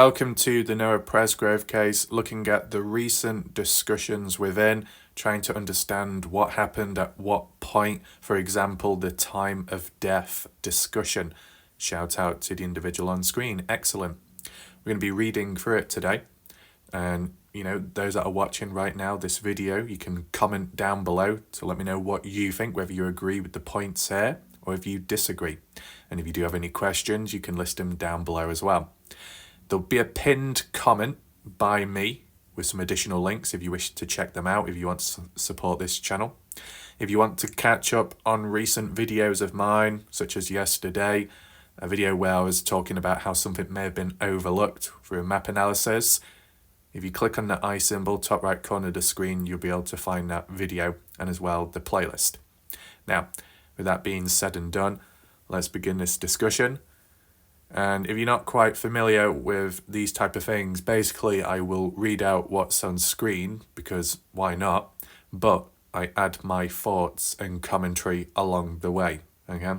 Welcome to the Noah Presgrove case, looking at the recent discussions within, trying to understand what happened at what point, for example, the time of death discussion. Shout out to the individual on screen. Excellent. We're going to be reading through it today. And, those that are watching right now this video, you can comment down below to let me know what you think, whether you agree with the points here or if you disagree. And if you do have any questions, you can list them down below as well. There'll be a pinned comment by me with some additional links if you wish to check them out, if you want to support this channel. If you want to catch up on recent videos of mine, such as yesterday, a video where I was talking about how something may have been overlooked through a map analysis, if you click on the eye symbol, top right corner of the screen, you'll be able to find that video and as well the playlist. Now, with that being said and done, let's begin this discussion. And if you're not quite familiar with these type of things, basically I will read out what's on screen, because why not? But I add my thoughts and commentary along the way, okay?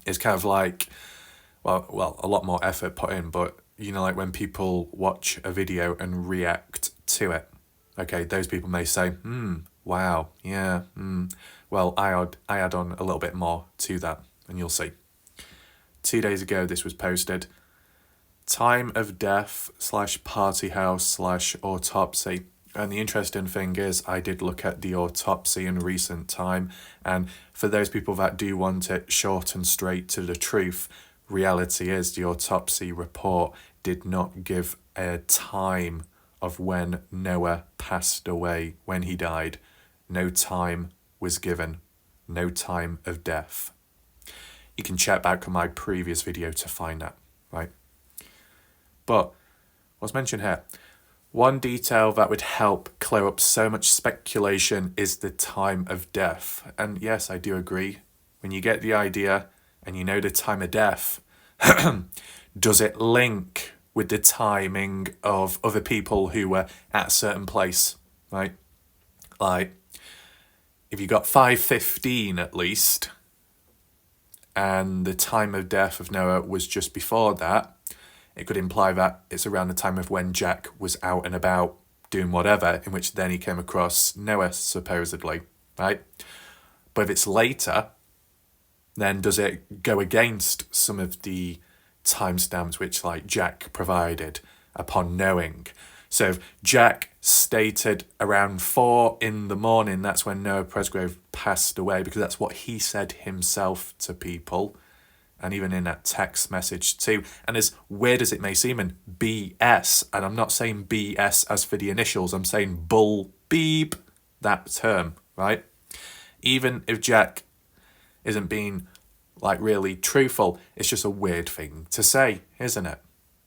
It's kind of like, well, a lot more effort put in, but like when people watch a video and react to it, okay, those people may say, wow, yeah, well, I add on a little bit more to that, and you'll see. 2 days ago, this was posted. Time of death / party house / autopsy. And the interesting thing is, I did look at the autopsy in recent time. And for those people that do want it short and straight to the truth, reality is the autopsy report did not give a time of when Noah passed away, when he died. No time was given. No time of death. You can check back on my previous video to find that, right? But what's mentioned here, one detail that would help clear up so much speculation is the time of death. And yes, I do agree. When you get the idea and you know the time of death, does it link with the timing of other people who were at a certain place, right? Like, if you got 5:15 at least, and the time of death of Noah was just before that, it could imply that it's around the time of when Jack was out and about doing whatever, in which then he came across Noah, supposedly, right? But if it's later, then does it go against some of the timestamps which Jack provided upon knowing? So if Jack stated around 4 a.m, that's when Noah Presgrove passed away, because that's what he said himself to people, and even in that text message too. And as weird as it may seem, and BS, and I'm not saying BS as for the initials, I'm saying bull beep, that term, right? Even if Jack isn't being really truthful, it's just a weird thing to say, isn't it?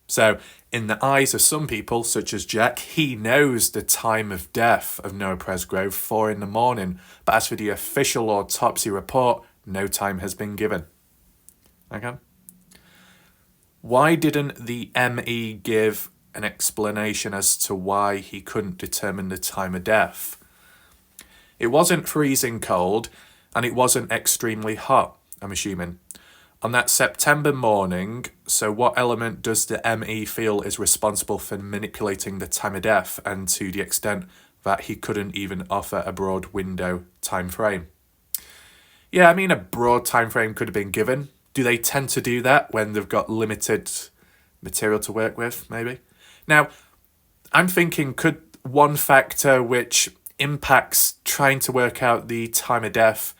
So, in the eyes of some people, such as Jack, he knows the time of death of Noah Presgrove, 4 a.m, but as for the official autopsy report, no time has been given. Okay? Why didn't the ME give an explanation as to why he couldn't determine the time of death? It wasn't freezing cold, and it wasn't extremely hot, I'm assuming. On that September morning, so what element does the ME feel is responsible for manipulating the time of death, and to the extent that he couldn't even offer a broad window time frame? Yeah, I mean, a broad time frame could have been given. Do they tend to do that when they've got limited material to work with, maybe? Now, I'm thinking, could one factor which impacts trying to work out the time of death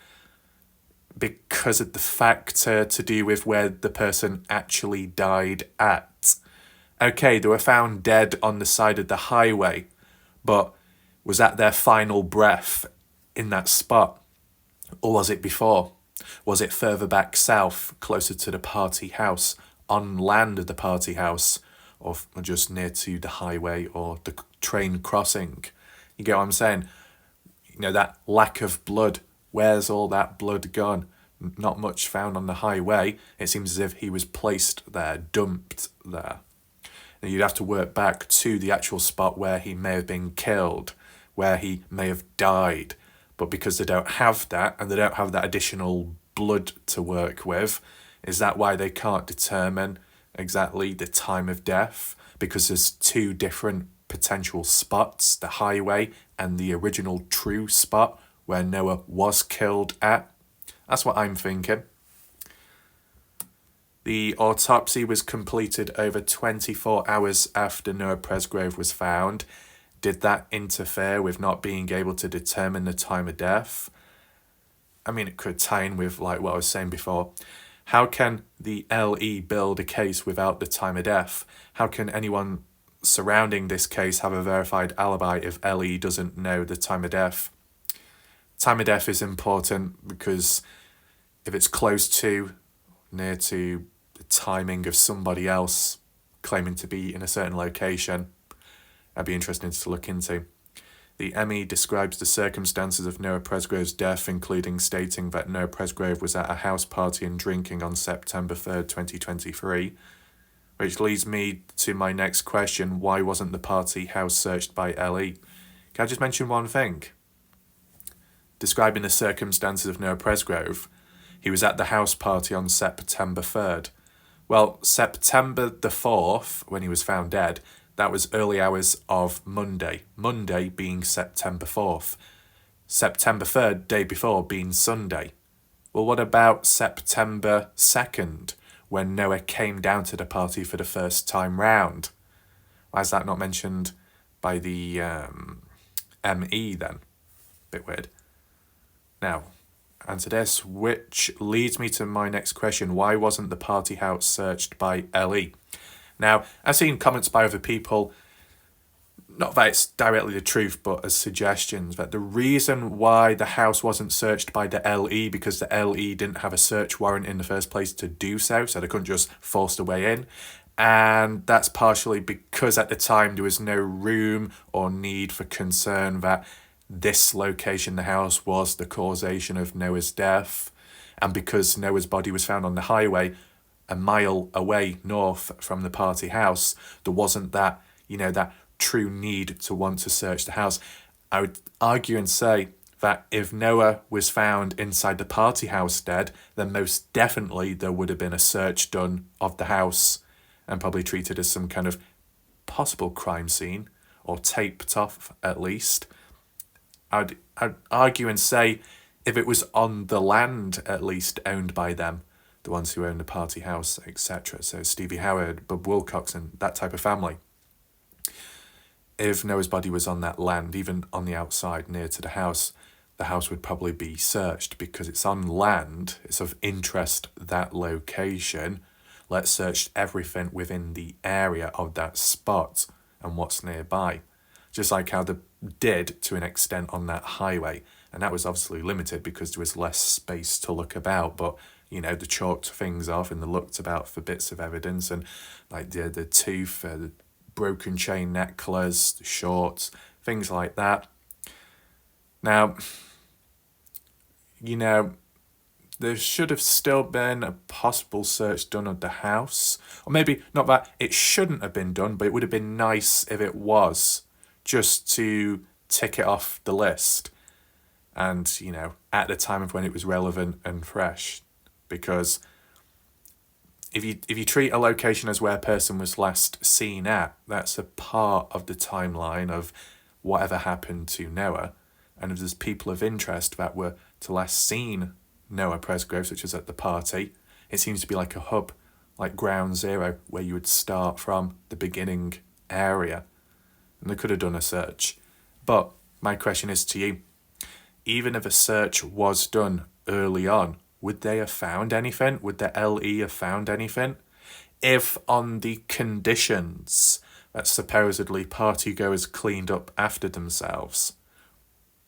because of the factor to do with where the person actually died at? Okay, they were found dead on the side of the highway, but was that their final breath in that spot? Or was it before? Was it further back south, closer to the party house, on land of the party house, or just near to the highway or the train crossing? You get what I'm saying? That lack of blood. Where's all that blood gone? Not much found on the highway. It seems as if he was placed there, dumped there. And you'd have to work back to the actual spot where he may have been killed, where he may have died. But because they don't have that, and they don't have that additional blood to work with, is that why they can't determine exactly the time of death, because there's two different potential spots, the highway and the original true spot where Noah was killed at. That's what I'm thinking. The autopsy was completed over 24 hours after Noah Presgrove was found. Did that interfere with not being able to determine the time of death? I mean, it could tie in with like what I was saying before. How can the LE build a case without the time of death? How can anyone surrounding this case have a verified alibi if LE doesn't know the time of death? Time of death is important because if it's close to, near to the timing of somebody else claiming to be in a certain location, that'd be interesting to look into. The ME describes the circumstances of Noah Presgrove's death, including stating that Noah Presgrove was at a house party and drinking on September 3rd, 2023, which leads me to my next question: why wasn't the party house searched by LE? Can I just mention one thing? Describing the circumstances of Noah Presgrove, he was at the house party on September 3rd. Well, September the 4th, when he was found dead, that was early hours of Monday. Monday being September 4th. September 3rd, day before, being Sunday. Well, what about September 2nd, when Noah came down to the party for the first time round? Why is that not mentioned by the ME then? Bit weird. Now, answer this, which leads me to my next question. Why wasn't the party house searched by LE? Now, I've seen comments by other people, not that it's directly the truth, but as suggestions, that the reason why the house wasn't searched by the LE, because the LE didn't have a search warrant in the first place to do so they couldn't just force their way in. And that's partially because at the time there was no room or need for concern that this location, the house, was the causation of Noah's death. And because Noah's body was found on the highway a mile away north from the party house, there wasn't that, that true need to want to search the house. I would argue and say that if Noah was found inside the party house dead, then most definitely there would have been a search done of the house and probably treated as some kind of possible crime scene, or taped off at least. I'd argue and say if it was on the land at least owned by them, the ones who own the party house, etc. So Stevie Howard, Bub Wilcox, and that type of family. If Noah's body was on that land, even on the outside near to the house would probably be searched because it's on land, it's of interest, that location. Let's search everything within the area of that spot and what's nearby. Just like how they did to an extent on that highway. And that was obviously limited because there was less space to look about, but they chalked things off and they looked about for bits of evidence, and like the tooth, the broken chain necklace, the shorts, things like that. Now, there should have still been a possible search done of the house. Or maybe not that it shouldn't have been done, but it would have been nice if it was, just to tick it off the list. And, at the time of when it was relevant and fresh. Because if you treat a location as where a person was last seen at, that's a part of the timeline of whatever happened to Noah. And if there's people of interest that were to last seen Noah Presgrove, such as at the party, it seems to be like a hub, like ground zero, where you would start from the beginning area. And they could have done a search. But my question is to you, even if a search was done early on, would they have found anything? Would the LE have found anything? If on the conditions that supposedly partygoers cleaned up after themselves,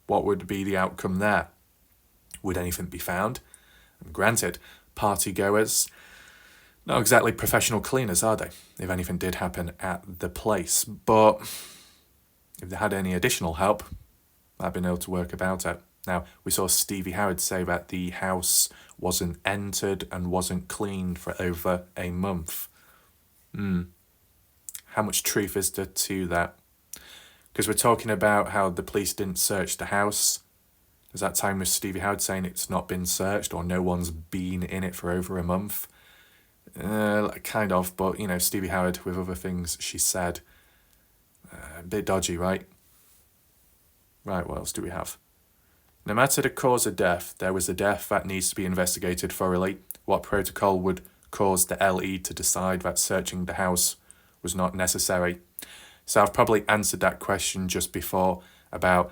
what would be the outcome there? Would anything be found? And granted, partygoers, not exactly professional cleaners, are they? If anything did happen at the place. But if they had any additional help, I've been able to work about it. Now, we saw Stevie Howard say that the house wasn't entered and wasn't cleaned for over a month. How much truth is there to that? Because we're talking about how the police didn't search the house. There's that time with Stevie Howard saying it's not been searched or no one's been in it for over a month. Kind of, but, Stevie Howard with other things she said. A bit dodgy, right? Right, what else do we have? No matter the cause of death, there was a death that needs to be investigated thoroughly. What protocol would cause the LE to decide that searching the house was not necessary? So I've probably answered that question just before, about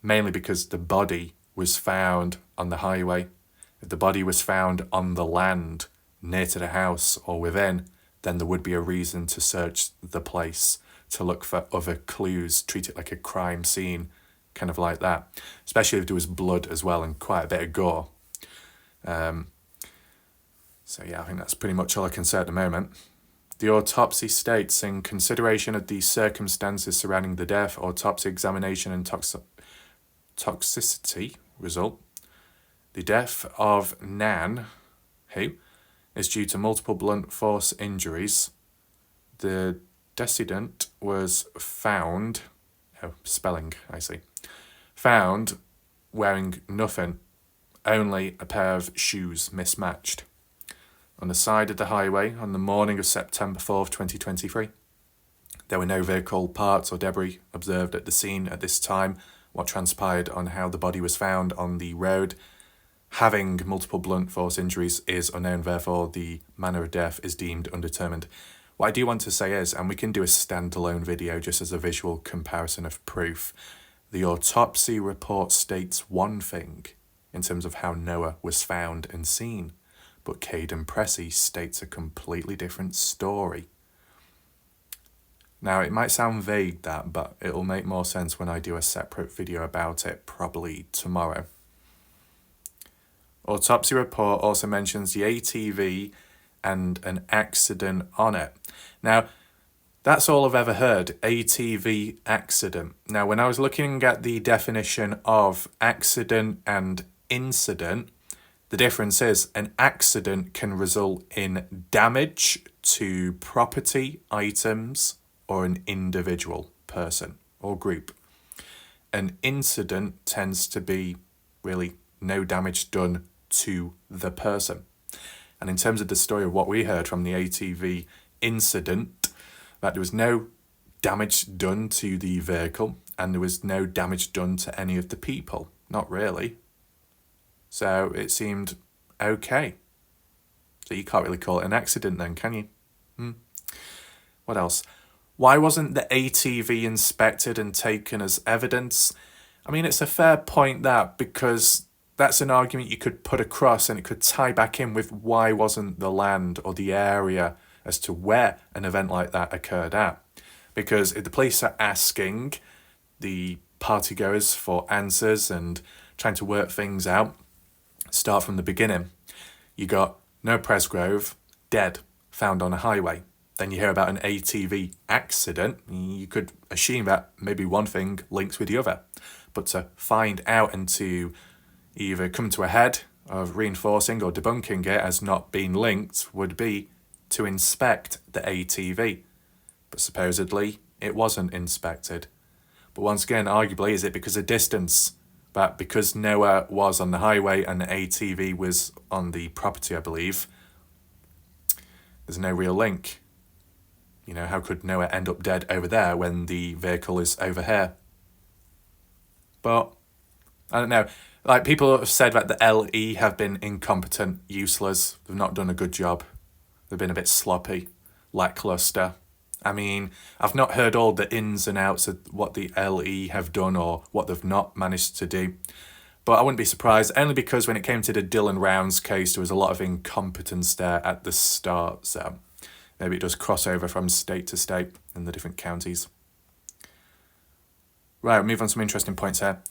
mainly because the body was found on the highway. If the body was found on the land near to the house or within, then there would be a reason to search the place, to look for other clues, treat it like a crime scene, kind of like that, especially if there was blood as well and quite a bit of gore. So yeah, I think that's pretty much all I can say at the moment. The autopsy states, in consideration of the circumstances surrounding the death, autopsy examination and toxicity result, the death of Nan, who is due to multiple blunt force injuries. The decedent was found, spelling, I see, found wearing nothing, only a pair of shoes mismatched, on the side of the highway on the morning of September 4th, 2023. There were no vehicle parts or debris observed at the scene at this time. What transpired on how the body was found on the road, having multiple blunt force injuries, is unknown, therefore the manner of death is deemed undetermined. What I do want to say is, and we can do a standalone video just as a visual comparison of proof, the autopsy report states one thing in terms of how Noah was found and seen, but Caden Pressey states a completely different story. Now, it might sound vague, that, but it'll make more sense when I do a separate video about it, probably tomorrow. Autopsy report also mentions the ATV and an accident on it. Now, that's all I've ever heard, ATV accident. Now, when I was looking at the definition of accident and incident, the difference is an accident can result in damage to property, items, or an individual person or group. An incident tends to be really no damage done to the person. And in terms of the story of what we heard from the ATV incident, that there was no damage done to the vehicle and there was no damage done to any of the people. Not really. So it seemed okay. So you can't really call it an accident then, can you? What else? Why wasn't the ATV inspected and taken as evidence? I mean, it's a fair point, that, because that's an argument you could put across and it could tie back in with why wasn't the land or the area as to where an event like that occurred at. Because if the police are asking the partygoers for answers and trying to work things out, start from the beginning. You got Noah Presgrove, dead, found on a highway. Then you hear about an ATV accident. You could assume that maybe one thing links with the other. But to find out and to either come to a head of reinforcing or debunking it as not being linked would be to inspect the ATV. But supposedly it wasn't inspected. But once again, arguably, is it because of distance? That because Noah was on the highway and the ATV was on the property, I believe, there's no real link. How could Noah end up dead over there when the vehicle is over here? But, I don't know. Like, people have said that the LE have been incompetent, useless. They've not done a good job. They've been a bit sloppy, lackluster. I mean, I've not heard all the ins and outs of what the LE have done or what they've not managed to do. But I wouldn't be surprised, only because when it came to the Dylan Rounds case, there was a lot of incompetence there at the start. So maybe it does cross over from state to state in the different counties. Right, we'll move on to some interesting points here.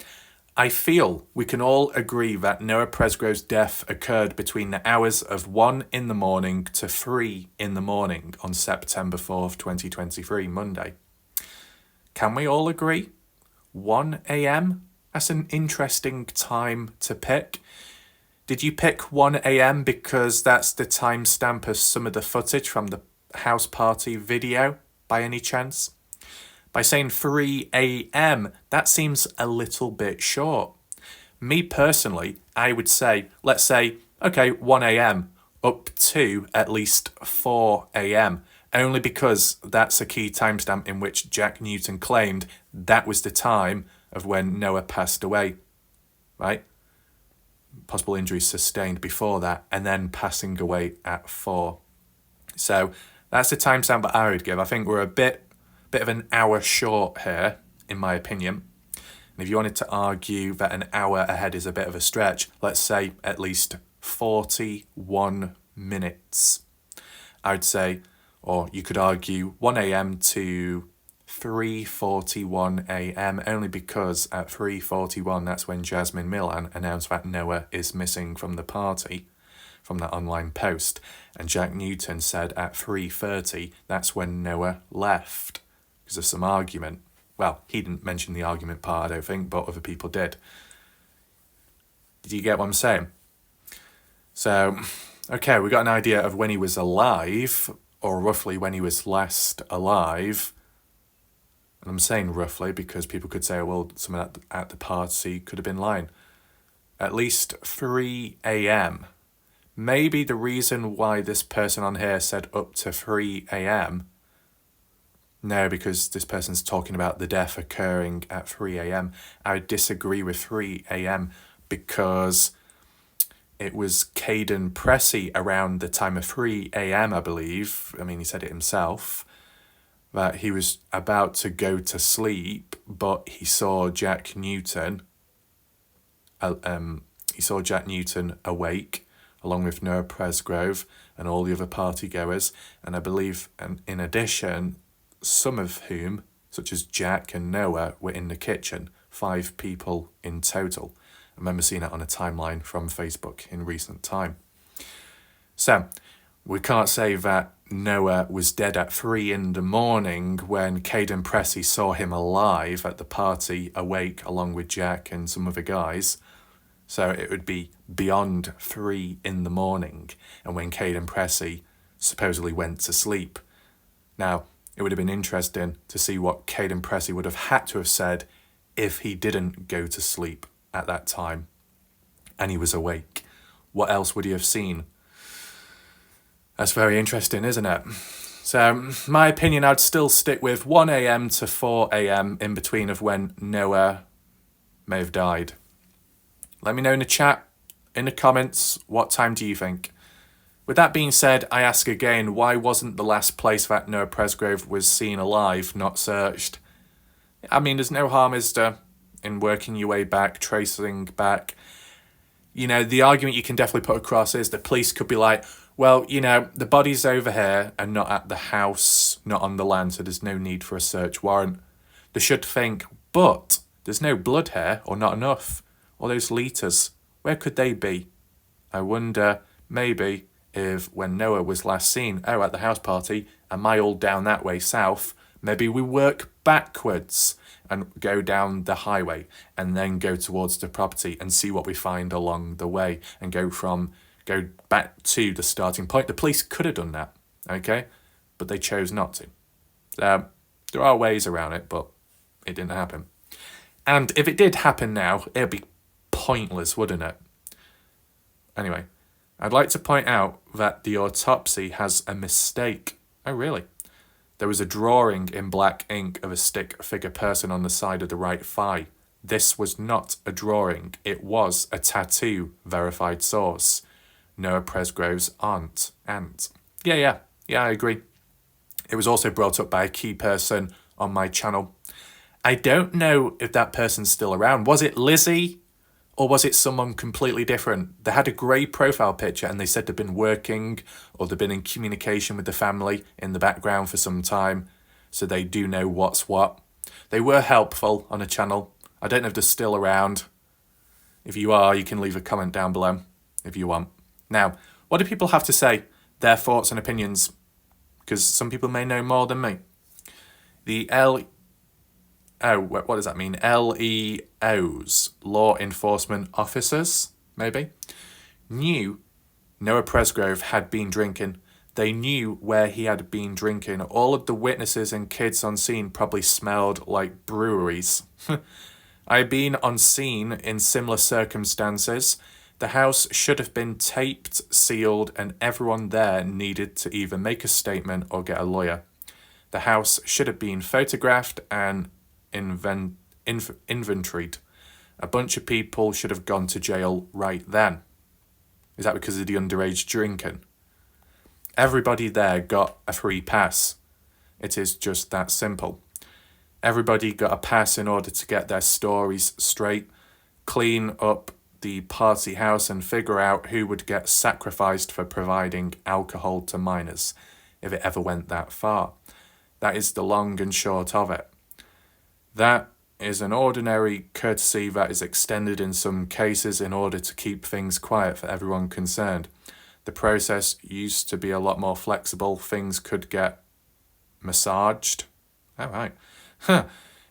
I feel we can all agree that Noah Presgrove's death occurred between the hours of 1 in the morning to 3 in the morning on September 4th, 2023, Monday. Can we all agree? 1 a.m? That's an interesting time to pick. Did you pick 1 a.m. because that's the timestamp of some of the footage from the house party video, by any chance? By saying 3 a.m, that seems a little bit short. Me personally, I would say, let's say, okay, 1 a.m, up to at least 4 a.m., only because that's a key timestamp in which Jack Newton claimed that was the time of when Noah passed away, right? Possible injuries sustained before that, and then passing away at 4. So that's the timestamp that I would give. I think we're a bit of an hour short here, in my opinion. And if you wanted to argue that an hour ahead is a bit of a stretch, let's say at least 41 minutes. I would say, or you could argue 1 a.m. to 3:41 a.m. only because at 3:41 that's when Jasmine Millan announced that Noah is missing from the party, from that online post, and Jack Newton said at 3:30 that's when Noah left because of some argument. Well, he didn't mention the argument part, I don't think, but other people did. Did you get what I'm saying? So, okay, we got an idea of when he was alive, or roughly when he was last alive. And I'm saying roughly because people could say, well, someone at the party could have been lying. At least 3 a.m. Maybe the reason why this person on here said up to 3 a.m. No, because this person's talking about the death occurring at 3 a.m. I would disagree with 3 a.m. because it was Caden Pressey around the time of 3 a.m., I believe. I mean, he said it himself, that he was about to go to sleep, but he saw Jack Newton. He saw Jack Newton awake, along with Noah Presgrove and all the other party goers. And I believe, in addition, some of whom, such as Jack and Noah, were in the kitchen. 5 people in total. I remember seeing it on a timeline from Facebook in recent time. So, we can't say that Noah was dead at 3 in the morning when Caden Pressey saw him alive at the party, awake, along with Jack and some other guys. So it would be beyond 3 in the morning, and when Caden Pressey supposedly went to sleep. Now, it would have been interesting to see what Caden Pressey would have had to have said if he didn't go to sleep at that time and he was awake. What else would he have seen? That's very interesting, isn't it? So, my opinion, I'd still stick with 1 a.m. to 4 a.m. in between of when Noah may have died. Let me know in the chat, in the comments, what time do you think? With that being said, I ask again, why wasn't the last place that Noah Presgrove was seen alive not searched? I mean, there's no harm, is there, in working your way back, tracing back. You know, the argument you can definitely put across is the police could be like, well, you know, the body's over here and not at the house, not on the land, so there's no need for a search warrant. They should think, but there's no blood here, or not enough. All those litres, where could they be? I wonder, maybe, if when Noah was last seen, at the house party, a mile down that way south, maybe we work backwards and go down the highway and then go towards the property and see what we find along the way and go back to the starting point. The police could have done that, okay? But they chose not to. There are ways around it, but it didn't happen. And if it did happen now, it'd be pointless, wouldn't it? Anyway, I'd like to point out that the autopsy has a mistake. Oh, really? There was a drawing in black ink of a stick figure person on the side of the right thigh. This was not a drawing. It was a tattoo, verified source. Noah Presgrove's aunt. Yeah, I agree. It was also brought up by a key person on my channel. I don't know if that person's still around. Was it Lizzie? Or was it someone completely different? They had a grey profile picture and they said they'd been working or they'd been in communication with the family in the background for some time, so they do know what's what. They were helpful on a channel. I don't know if they're still around. If you are, you can leave a comment down below if you want. Now, what do people have to say? Their thoughts and opinions? Because some people may know more than me. What does that mean? LEOs, law enforcement officers, maybe, knew Noah Presgrove had been drinking. They knew where he had been drinking. All of the witnesses and kids on scene probably smelled like breweries. I had been on scene in similar circumstances. The house should have been taped, sealed, and everyone there needed to either make a statement or get a lawyer. The house should have been photographed and inventoried. A bunch of people should have gone to jail right then. Is that because of the underage drinking? Everybody there got a free pass. It is just that simple. Everybody got a pass in order to get their stories straight, clean up the party house and figure out who would get sacrificed for providing alcohol to minors, if it ever went that far. That is the long and short of it. That is an ordinary courtesy that is extended in some cases in order to keep things quiet for everyone concerned. The process used to be a lot more flexible. Things could get massaged. All right.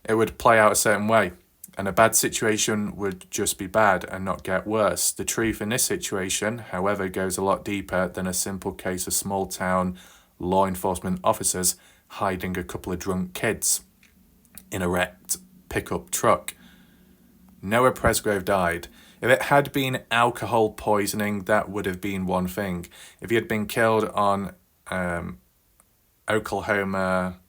It would play out a certain way, and a bad situation would just be bad and not get worse. The truth in this situation, however, goes a lot deeper than a simple case of small town law enforcement officers hiding a couple of drunk kids in a wrecked pickup truck. Noah Presgrove died. If it had been alcohol poisoning, that would have been one thing. If he had been killed on Oklahoma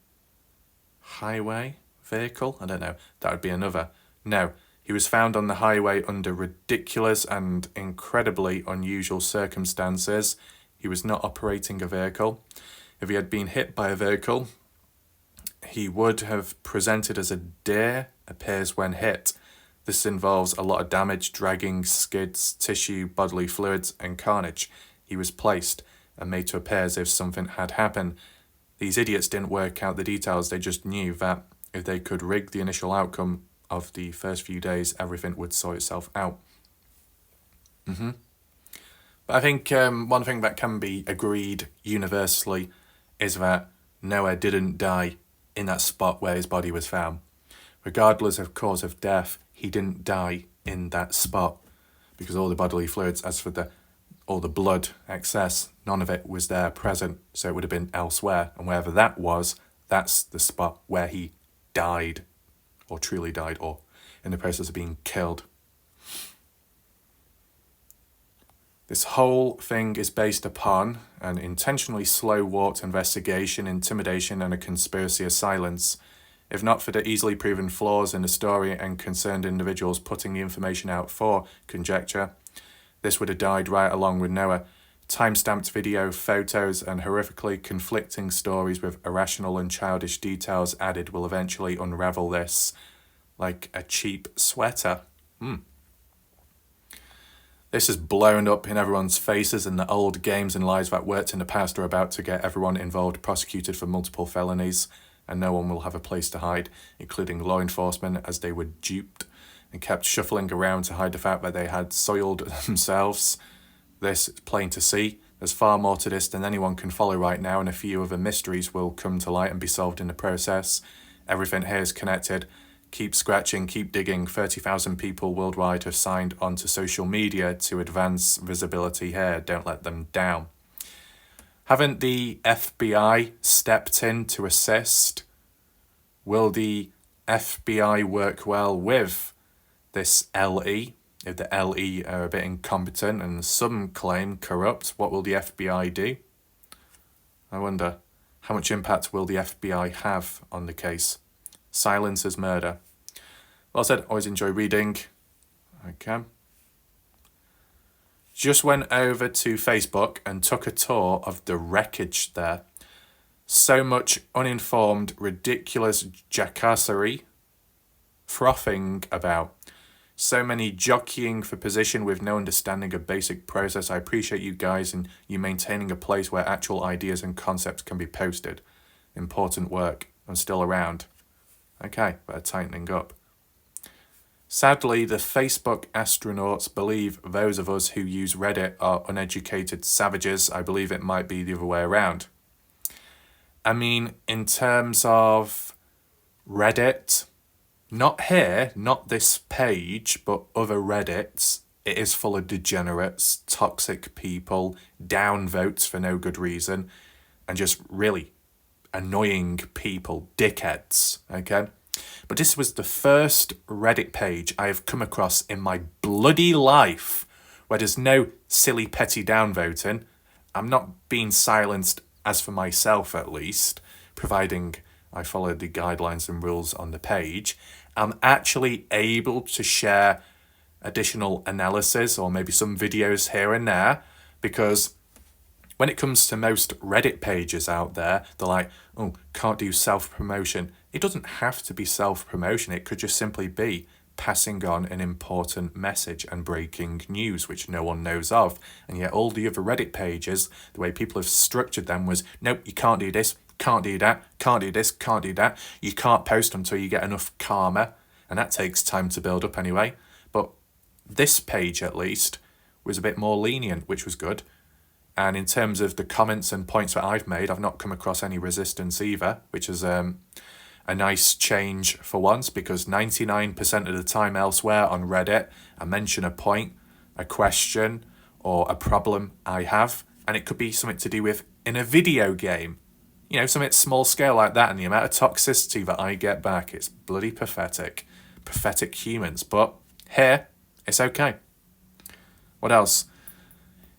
highway vehicle, I don't know, that would be another. No, he was found on the highway under ridiculous and incredibly unusual circumstances. He was not operating a vehicle. If he had been hit by a vehicle, he would have presented as a deer appears when hit. This involves a lot of damage, dragging, skids, tissue, bodily fluids, and carnage. He was placed and made to appear as if something had happened. These idiots didn't work out the details. They just knew that if they could rig the initial outcome of the first few days, everything would sort itself out. But I think one thing that can be agreed universally is that Noah didn't die in that spot where his body was found. Regardless of cause of death, he didn't die in that spot because all the bodily fluids, as for all the blood excess, none of it was there present, so it would have been elsewhere, and wherever that was, that's the spot where he died, or truly died, or in the process of being killed. This whole thing is based upon an intentionally slow-walked investigation, intimidation, and a conspiracy of silence. If not for the easily proven flaws in the story and concerned individuals putting the information out for conjecture, this would have died right along with Noah. Time-stamped video, photos, and horrifically conflicting stories with irrational and childish details added will eventually unravel this like a cheap sweater. This is blown up in everyone's faces, and the old games and lies that worked in the past are about to get everyone involved prosecuted for multiple felonies, and no one will have a place to hide, including law enforcement, as they were duped and kept shuffling around to hide the fact that they had soiled themselves. This is plain to see. There's far more to this than anyone can follow right now, and a few other mysteries will come to light and be solved in the process. Everything here is connected. Keep scratching, keep digging. 30,000 people worldwide have signed onto social media to advance visibility here. Don't let them down. Haven't the FBI stepped in to assist? Will the FBI work well with this LE? If the LE are a bit incompetent and some claim corrupt, what will the FBI do? I wonder, how much impact will the FBI have on the case? Silence is murder. Well said, always enjoy reading. Okay. Just went over to Facebook and took a tour of the wreckage there. So much uninformed, ridiculous jackassery frothing about. So many jockeying for position with no understanding of basic process. I appreciate you guys and you maintaining a place where actual ideas and concepts can be posted. Important work. I'm still around. Okay, better tightening up. Sadly, the Facebook astronauts believe those of us who use Reddit are uneducated savages. I believe it might be the other way around. I mean, in terms of Reddit, not here, not this page, but other Reddits, it is full of degenerates, toxic people, downvotes for no good reason, and just really annoying people, dickheads, okay? But this was the first Reddit page I have come across in my bloody life where there's no silly petty downvoting. I'm not being silenced, as for myself at least, providing I follow the guidelines and rules on the page. I'm actually able to share additional analysis or maybe some videos here and there, because when it comes to most Reddit pages out there, they're like, oh, can't do self-promotion. It doesn't have to be self-promotion. It could just simply be passing on an important message and breaking news which no one knows of. And yet all the other Reddit pages, the way people have structured them was, nope, you can't do this, can't do that, can't do this, can't do that. You can't post until you get enough karma. And that takes time to build up anyway. But this page, at least, was a bit more lenient, which was good. And in terms of the comments and points that I've made, I've not come across any resistance either, which is a nice change for once, because 99% of the time elsewhere on Reddit, I mention a point, a question, or a problem I have, and it could be something to do with in a video game. You know, something small scale like that, and the amount of toxicity that I get back, it's bloody pathetic. Pathetic humans. But here, it's okay. What else?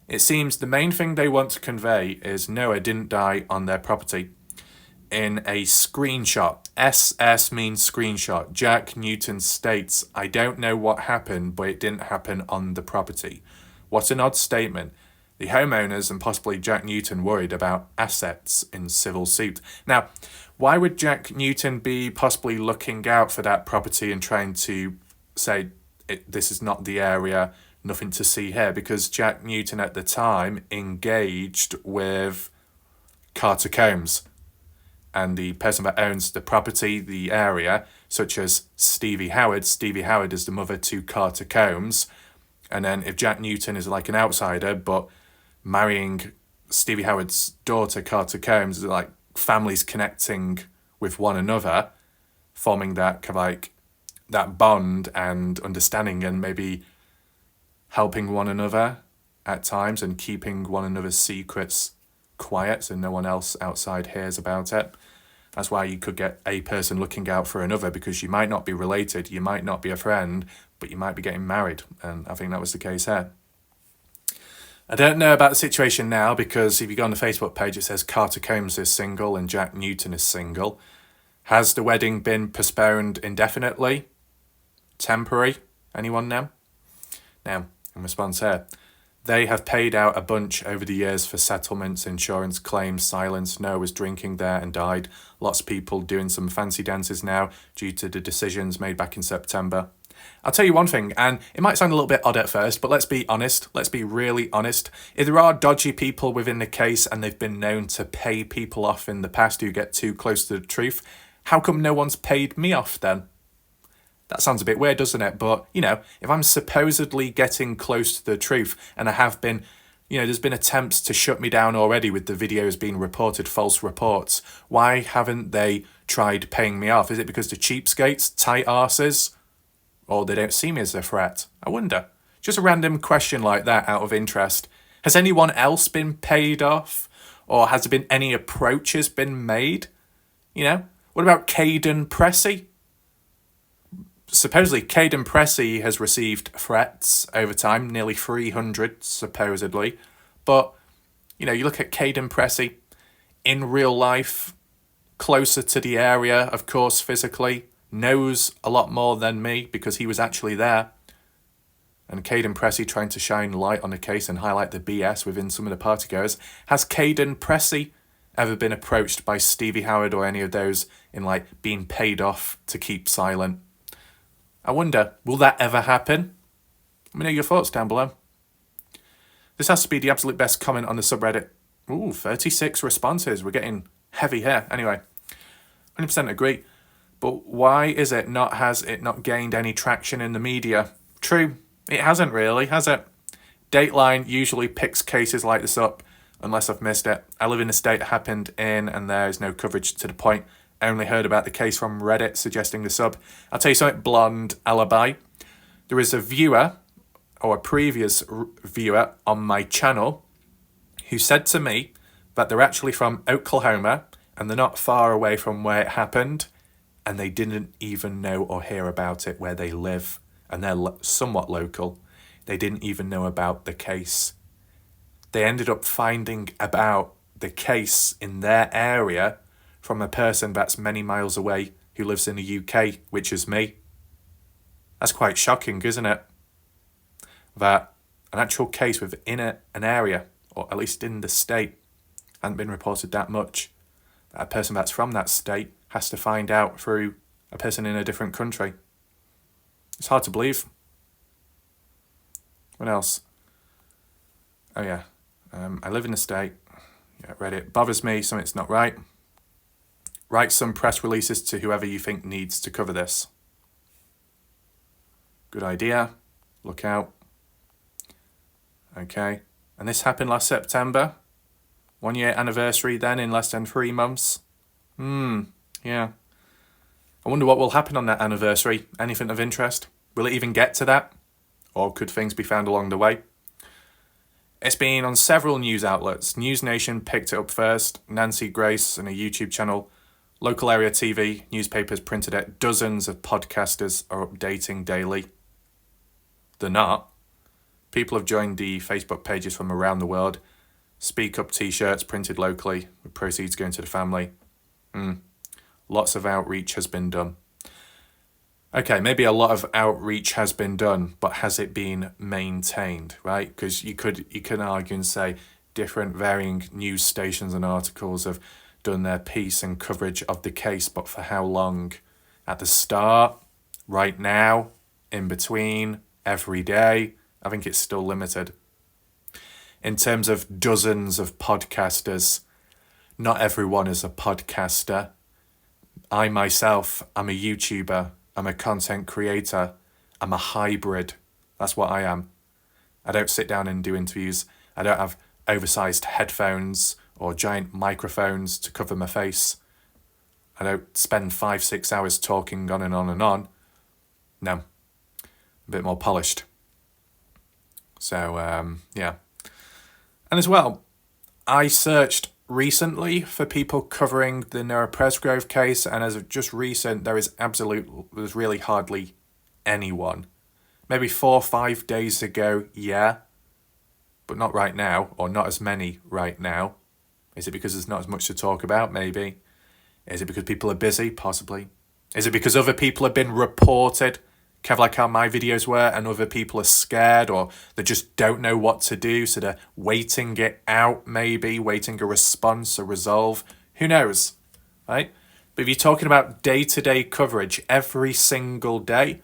It seems the main thing they want to convey is Noah didn't die on their property. In a screenshot, SS means screenshot, Jack Newton states, I don't know what happened, but it didn't happen on the property. What an odd statement. The homeowners and possibly Jack Newton worried about assets in civil suit. Now, why would Jack Newton be possibly looking out for that property and trying to say, this is not the area, nothing to see here? Because Jack Newton at the time engaged with Carter Combs, and the person that owns the property, the area, such as Stevie Howard. Stevie Howard is the mother to Carter Combs. And then if Jack Newton is like an outsider, but marrying Stevie Howard's daughter, Carter Combs, is like families connecting with one another, forming that kind of like that bond and understanding, and maybe helping one another at times and keeping one another's secrets quiet so no one else outside hears about it. That's why you could get a person looking out for another, because you might not be related, you might not be a friend, but you might be getting married. And I think that was the case here. I don't know about the situation now, because if you go on the Facebook page, it says Carter Combs is single and Jack Newton is single. Has the wedding been postponed indefinitely? Temporary? Anyone know? Now, in response here, they have paid out a bunch over the years for settlements, insurance claims, silence. Noah was drinking there and died. Lots of people doing some fancy dances now due to the decisions made back in September. I'll tell you one thing, and it might sound a little bit odd at first, but let's be honest. Let's be really honest. If there are dodgy people within the case and they've been known to pay people off in the past who get too close to the truth, how come no one's paid me off then? That sounds a bit weird, doesn't it? But, you know, if I'm supposedly getting close to the truth, and I have been, you know, there's been attempts to shut me down already with the videos being reported, false reports, why haven't they tried paying me off? Is it because the cheapskates, tight arses, or they don't see me as a threat? I wonder. Just a random question like that out of interest. Has anyone else been paid off? Or has there been any approaches been made? You know, what about Caden Pressey? Supposedly, Caden Pressey has received threats over time, nearly 300 supposedly. But, you know, you look at Caden Pressey in real life, closer to the area, of course, physically, knows a lot more than me because he was actually there. And Caden Pressey trying to shine light on the case and highlight the BS within some of the partygoers. Has Caden Pressey ever been approached by Stevie Howard or any of those in like being paid off to keep silent? I wonder, will that ever happen? Let me know your thoughts down below. This has to be the absolute best comment on the subreddit. Ooh, 36 responses. We're getting heavy here. Anyway, 100% agree. But why is it has it not gained any traction in the media? True, it hasn't really, has it? Dateline usually picks cases like this up, unless I've missed it. I live in a state it happened in, and there is no coverage to the point. I only heard about the case from Reddit suggesting the sub. I'll tell you something, blonde alibi. There is a viewer, or a previous viewer on my channel, who said to me that they're actually from Oklahoma, and they're not far away from where it happened, and they didn't even know or hear about it where they live, and they're somewhat local. they didn't even know about the case. They ended up finding about the case in their area from a person that's many miles away who lives in the UK, which is me. That's quite shocking, isn't it? That an actual case within an area, or at least in the state, hasn't been reported that much. That a person that's from that state has to find out through a person in a different country. It's hard to believe. What else? Oh yeah, I live in the state. Yeah, read it. Bothers me, something's not right. Write some press releases to whoever you think needs to cover this. Good idea. Look out. Okay. And this happened last September. 1 year anniversary then in less than 3 months. Yeah. I wonder what will happen on that anniversary. Anything of interest? Will it even get to that? Or could things be found along the way? It's been on several news outlets. News Nation picked it up first. Nancy Grace and a YouTube channel. Local area TV, newspapers printed it. Dozens of podcasters are updating daily. They're not. People have joined the Facebook pages from around the world. Speak Up t-shirts printed locally with proceeds going to the family. Lots of outreach has been done. Okay, maybe a lot of outreach has been done, but has it been maintained, right? Because you can argue and say different varying news stations and articles have done their piece and coverage of the case, but for how long? At the start, right now, in between, every day, I think it's still limited. In terms of dozens of podcasters, not everyone is a podcaster. I myself, I'm a YouTuber, I'm a content creator, I'm a hybrid. That's what I am. I don't sit down and do interviews. I don't have oversized headphones or giant microphones to cover my face. I don't spend 5-6 hours talking on and on and on. No, a bit more polished. So, yeah. And as well, I searched recently for people covering the Noah Presgrove case, and as of just recent, there's really hardly anyone. Maybe 4 or 5 days ago, yeah, but not right now, or not as many right now. Is it because there's not as much to talk about? Maybe. Is it because people are busy? Possibly. Is it because other people have been reported, kind of like how my videos were, and other people are scared, or they just don't know what to do, so they're waiting it out, maybe, waiting a response, a resolve. Who knows, right? But if you're talking about day-to-day coverage every single day,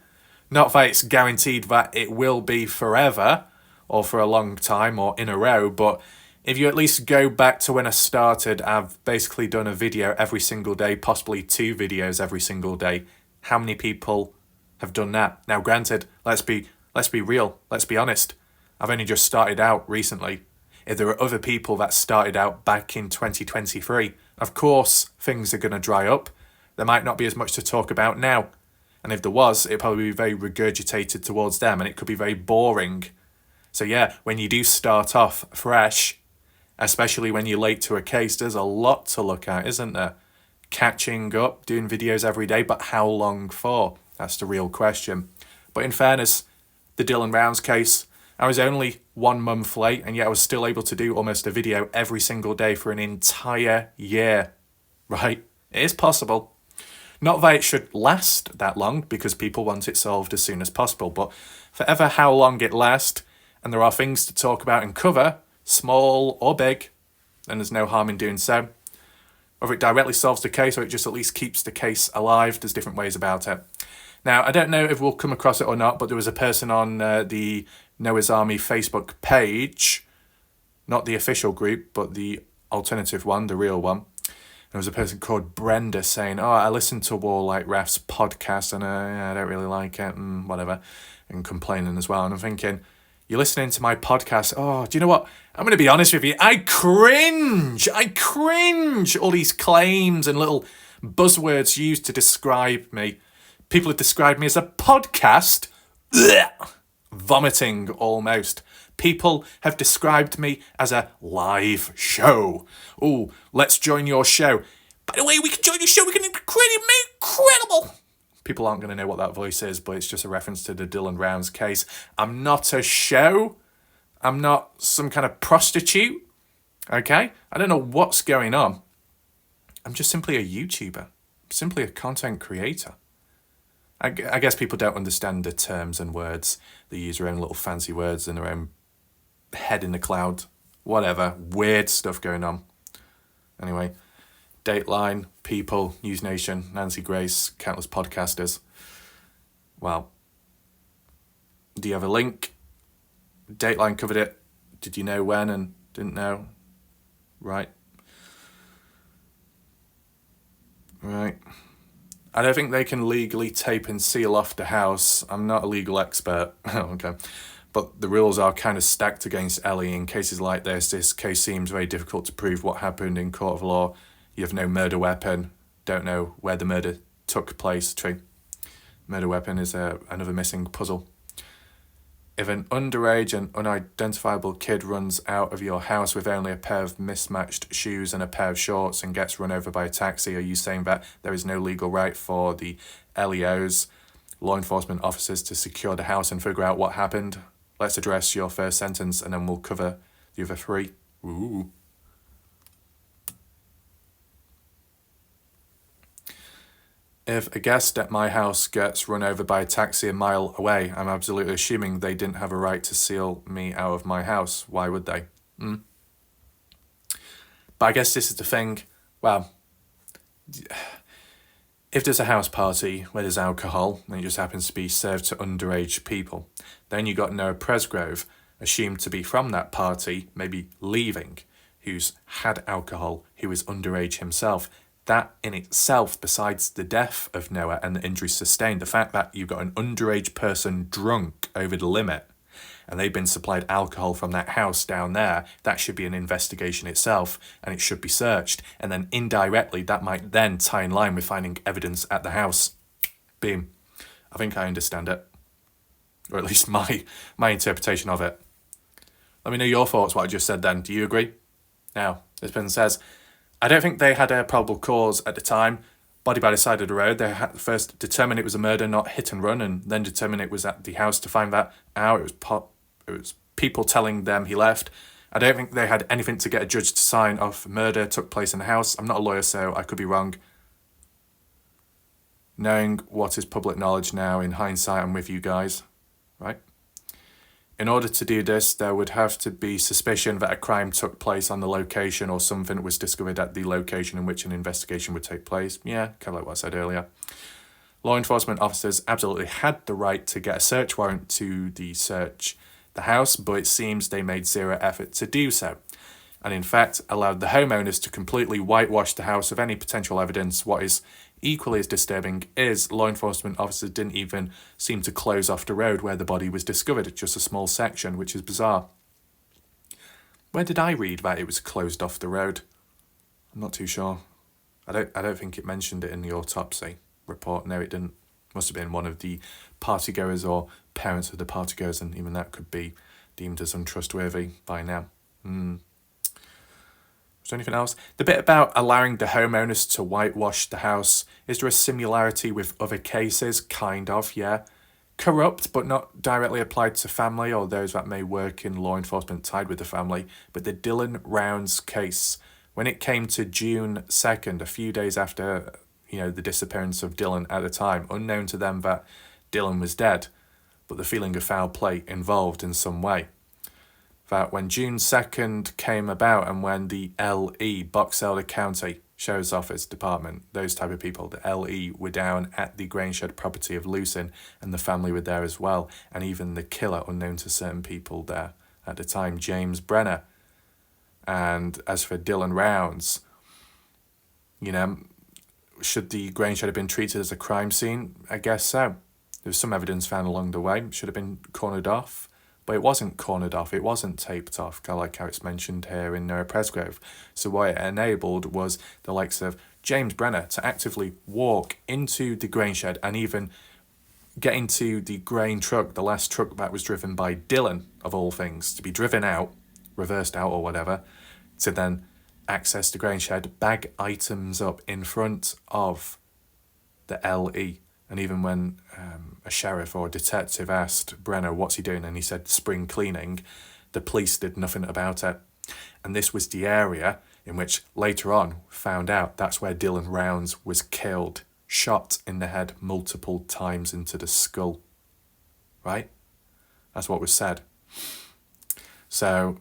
not that it's guaranteed that it will be forever, or for a long time, or in a row, but if you at least go back to when I started, I've basically done a video every single day, possibly 2 videos every single day. How many people have done that? Now, granted, let's be real, let's be honest. I've only just started out recently. If there are other people that started out back in 2023, of course, things are going to dry up. There might not be as much to talk about now. And if there was, it'd probably be very regurgitated towards them, and it could be very boring. So yeah, when you do start off fresh, especially when you're late to a case, there's a lot to look at, isn't there? Catching up, doing videos every day, but how long for? That's the real question. But in fairness, the Dylan Rounds case, I was only 1 month late, and yet I was still able to do almost a video every single day for an entire year, right? It is possible. Not that it should last that long, because people want it solved as soon as possible, but forever how long it lasts, and there are things to talk about and cover, small or big, then there's no harm in doing so. Whether it directly solves the case or it just at least keeps the case alive, there's different ways about it. Now, I don't know if we'll come across it or not, but there was a person on the Noah's Army Facebook page, not the official group, but the alternative one, the real one. There was a person called Brenda saying, I listened to Warlight Raf's podcast and I don't really like it and whatever, and complaining as well. And I'm thinking, you're listening to my podcast. Oh, do you know what? I'm going to be honest with you. I cringe. All these claims and little buzzwords used to describe me. People have described me as a podcast. Ugh. Vomiting almost. People have described me as a live show. Oh, let's join your show. By the way, we can join your show. We can incredible. People aren't going to know what that voice is, but it's just a reference to the Dylan Rounds case. I'm not a show. I'm not some kind of prostitute. Okay? I don't know what's going on. I'm just simply a YouTuber. Simply a content creator. I guess people don't understand the terms and words. They use their own little fancy words and their own head in the cloud. Whatever. Weird stuff going on. Anyway, Dateline, People, News Nation, Nancy Grace, countless podcasters. Well, do you have a link? Dateline covered it. Did you know when and didn't know? Right. I don't think they can legally tape and seal off the house. I'm not a legal expert. Okay. But the rules are kind of stacked against Ellie in cases like this. This case seems very difficult to prove what happened in court of law. You have no murder weapon. Don't know where the murder took place. True. Murder weapon is another missing puzzle. If an underage and unidentifiable kid runs out of your house with only a pair of mismatched shoes and a pair of shorts and gets run over by a taxi, are you saying that there is no legal right for the LEOs, law enforcement officers, to secure the house and figure out what happened? Let's address your first sentence and then we'll cover the other three. Ooh. If a guest at my house gets run over by a taxi a mile away, I'm absolutely assuming they didn't have a right to seal me out of my house. Why would they? But I guess this is the thing. Well, if there's a house party where there's alcohol and it just happens to be served to underage people, then you got Noah Presgrove, assumed to be from that party, maybe leaving, who's had alcohol, who is underage himself. That in itself, besides the death of Noah and the injuries sustained, the fact that you've got an underage person drunk over the limit and they've been supplied alcohol from that house down there, that should be an investigation itself and it should be searched. And then indirectly, that might then tie in line with finding evidence at the house. Boom. I think I understand it. Or at least my interpretation of it. Let me know your thoughts, what I just said then. Do you agree? Now, this person says, I don't think they had a probable cause at the time. Body by the side of the road. They had first determined it was a murder, not hit and run, and then determined it was at the house to find that out. It was people telling them he left. I don't think they had anything to get a judge to sign off. Murder took place in the house. I'm not a lawyer, so I could be wrong. Knowing what is public knowledge now, in hindsight, I'm with you guys. Right? In order to do this, there would have to be suspicion that a crime took place on the location or something was discovered at the location in which an investigation would take place. Yeah, kind of like what I said earlier. Law enforcement officers absolutely had the right to get a search warrant to search the house, but it seems they made zero effort to do so. And in fact, allowed the homeowners to completely whitewash the house of any potential evidence. What is equally as disturbing is law enforcement officers didn't even seem to close off the road where the body was discovered, just a small section, which is bizarre. Where did I read that it was closed off the road? I'm not too sure. I don't think it mentioned it in the autopsy report. No, it didn't. Must have been one of the partygoers or parents of the partygoers, and even that could be deemed as untrustworthy by now. Is there anything else? The bit about allowing the homeowners to whitewash the house, is there a similarity with other cases? Kind of, yeah. Corrupt, but not directly applied to family or those that may work in law enforcement tied with the family. But the Dylan Rounds case, when it came to June 2nd, a few days after, the disappearance of Dylan at the time, unknown to them that Dylan was dead, but the feeling of foul play involved in some way. That when June 2nd came about and when the LE, Box Elder County Sheriff's Office Department, those type of people, the LE were down at the Grainshed property of Lucin and the family were there as well, and even the killer, unknown to certain people there at the time, James Brenner. And as for Dylan Rounds, should the Grainshed have been treated as a crime scene? I guess so. There was some evidence found along the way, should have been cornered off. But it wasn't cornered off, it wasn't taped off, kind of like how it's mentioned here in Noah Presgrove. So what it enabled was the likes of James Brenner to actively walk into the grain shed and even get into the grain truck, the last truck that was driven by Dylan, of all things, to be driven out, reversed out or whatever, to then access the grain shed, bag items up in front of the LE, And even when a sheriff or a detective asked Brenner, what's he doing? And he said, spring cleaning, the police did nothing about it. And this was the area in which later on found out that's where Dylan Rounds was killed, shot in the head multiple times into the skull. Right? That's what was said. So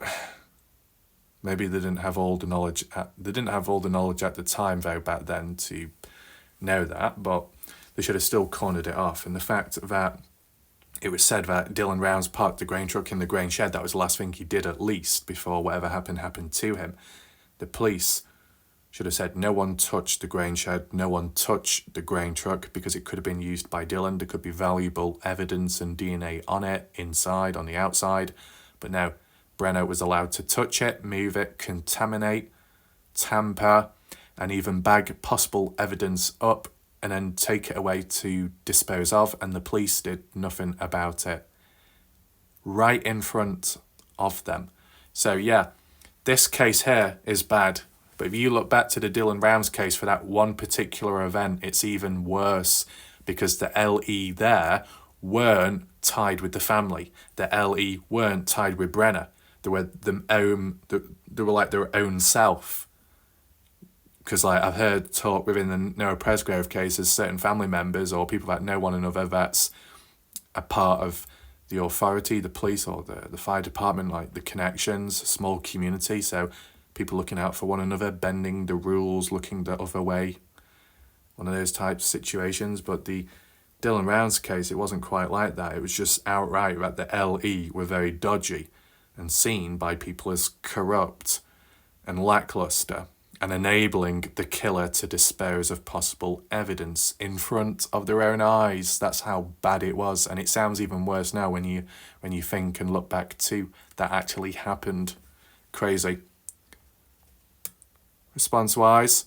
maybe they didn't have all the knowledge at the time though back then to know that, but they should have still cornered it off. And the fact that it was said that Dylan Rounds parked the grain truck in the grain shed, that was the last thing he did at least before whatever happened to him. The police should have said no one touched the grain shed, no one touched the grain truck, because it could have been used by Dylan. There could be valuable evidence and DNA on it, inside, on the outside. But no, Brenner was allowed to touch it, move it, contaminate, tamper, and even bag possible evidence up and then take it away to dispose of, and the police did nothing about it. Right in front of them. So yeah, this case here is bad. But if you look back to the Dylan Rounds case for that one particular event, it's even worse, because the LE there weren't tied with the family. The LE weren't tied with Brenner. They were like their own self. Because like I've heard talk within the Noah Presgrove case, there's certain family members or people that know one another that's a part of the authority, the police or the fire department, like the connections, small community. So people looking out for one another, bending the rules, looking the other way. One of those types of situations. But the Dylan Rounds case, it wasn't quite like that. It was just outright that the LE were very dodgy and seen by people as corrupt and lackluster, and enabling the killer to dispose of possible evidence in front of their own eyes. That's how bad it was. And it sounds even worse now when you think and look back to that actually happened. Crazy. Response-wise,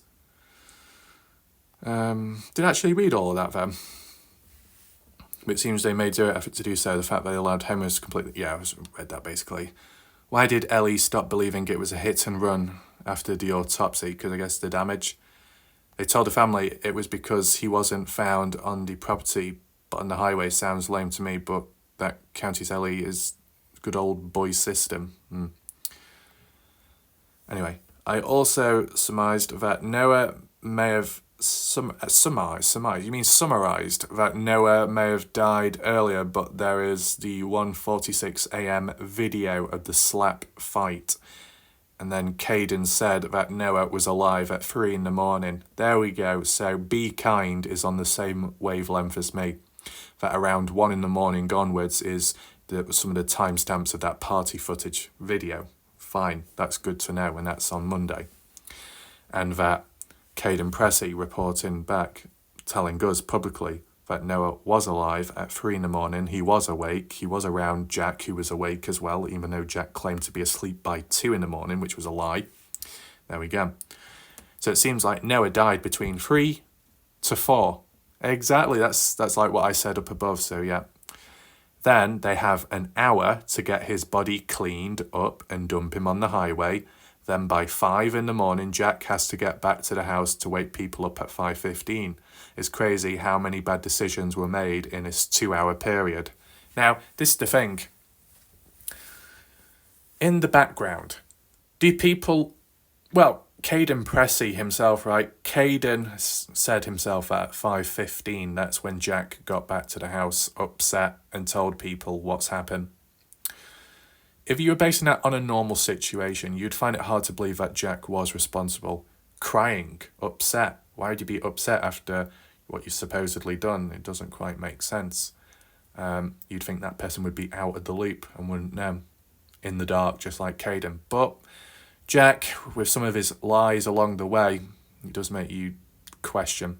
did actually read all of that then. But it seems they made zero effort to do so. The fact that they allowed homos completely... Yeah, I read that basically. Why did Ellie stop believing it was a hit and run after the autopsy? Because I guess the damage. They told the family it was because he wasn't found on the property, but on the highway. Sounds lame to me, but that counties Ellie is good old boy system. Anyway, I also surmised that Noah may have... Summarized? You mean summarized that Noah may have died earlier, but there is the 1:46 a.m. video of the slap fight. And then Caden said that Noah was alive at 3 a.m. There we go. So Be Kind is on the same wavelength as me. That around 1 a.m. onwards is some of the timestamps of that party footage video. Fine, that's good to know, and that's on Monday. And that Caden Pressey reporting back, telling us publicly that Noah was alive at 3 a.m. He was awake. He was around Jack, who was awake as well, even though Jack claimed to be asleep by 2 a.m, which was a lie. There we go. So it seems like Noah died between 3 to 4. Exactly, that's like what I said up above, so yeah. Then they have an hour to get his body cleaned up and dump him on the highway. Then by 5 a.m, Jack has to get back to the house to wake people up at 5:15. It's crazy how many bad decisions were made in this 2-hour period. Now, this is the thing. In the background, do people... Well, Caden Pressey himself, right? Caden said himself at 5:15, that's when Jack got back to the house upset and told people what's happened. If you were basing that on a normal situation, you'd find it hard to believe that Jack was responsible. Crying, upset. Why would you be upset after what you've supposedly done? It doesn't quite make sense. You'd think that person would be out of the loop and wouldn't know. In the dark, just like Caden. But Jack, with some of his lies along the way, it does make you question.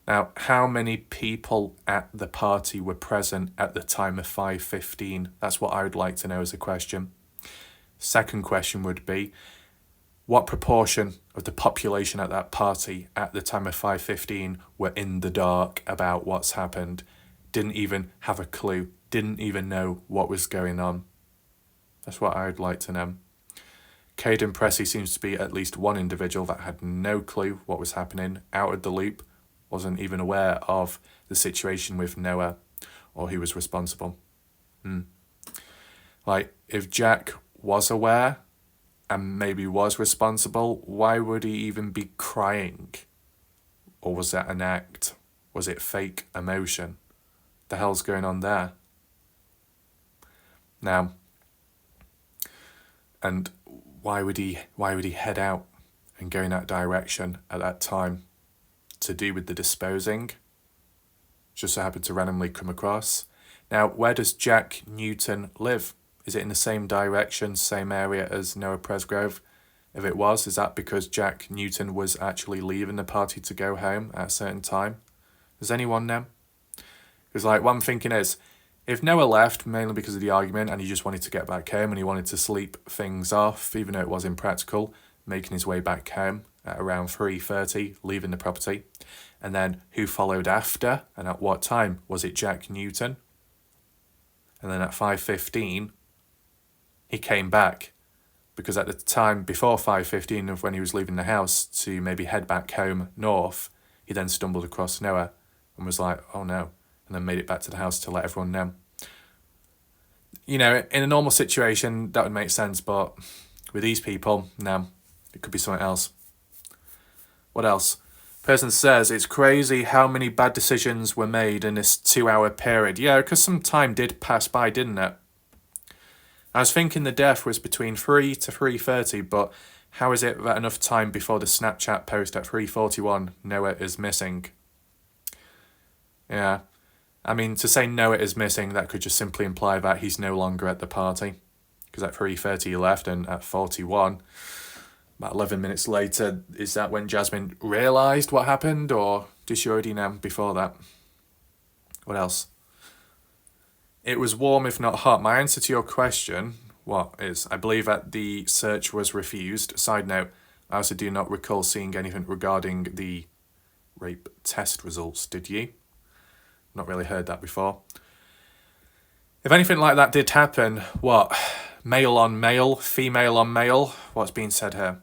Now, how many people at the party were present at the time of 5:15? That's what I would like to know as a question. Second question would be, what proportion of the population at that party at the time of 5:15 were in the dark about what's happened, didn't even have a clue, didn't even know what was going on? That's what I would like to know. Caden Pressey seems to be at least one individual that had no clue what was happening, out of the loop, wasn't even aware of the situation with Noah, or who was responsible. Like, if Jack was aware and maybe was responsible, why would he even be crying? Or was that an act? Was it fake emotion? The hell's going on there? Now, and why would he head out and go in that direction at that time? To do with the disposing? Just so happened to randomly come across. Now, where does Jack Newton live? Is it in the same direction, same area as Noah Presgrove? If it was, is that because Jack Newton was actually leaving the party to go home at a certain time? Does anyone know? Because, like, what I'm thinking is, if Noah left mainly because of the argument and he just wanted to get back home and he wanted to sleep things off, even though it was impractical, making his way back home at around 3:30, leaving the property, and then who followed after and at what time? Was it Jack Newton? And then at 5:15, he came back, because at the time before 5:15 of when he was leaving the house to maybe head back home north, he then stumbled across Noah and was like, oh no, and then made it back to the house to let everyone know. You know, in a normal situation, that would make sense, but with these people, no, it could be something else. What else? Person says, it's crazy how many bad decisions were made in this 2-hour period. Yeah, because some time did pass by, didn't it? I was thinking the death was between 3 to 3:30, but how is it that enough time before the Snapchat post at 3:41, Noah is missing? Yeah. I mean, to say Noah is missing, that could just simply imply that he's no longer at the party. Because at 3:30 he left, and at 41... about 11 minutes later, is that when Jasmine realised what happened, or did she already know before that? What else? It was warm if not hot. My answer to your question, what is, I believe that the search was refused. Side note, I also do not recall seeing anything regarding the rape test results, did you? Not really heard that before. If anything like that did happen, what? Male on male, female on male? What's being said here?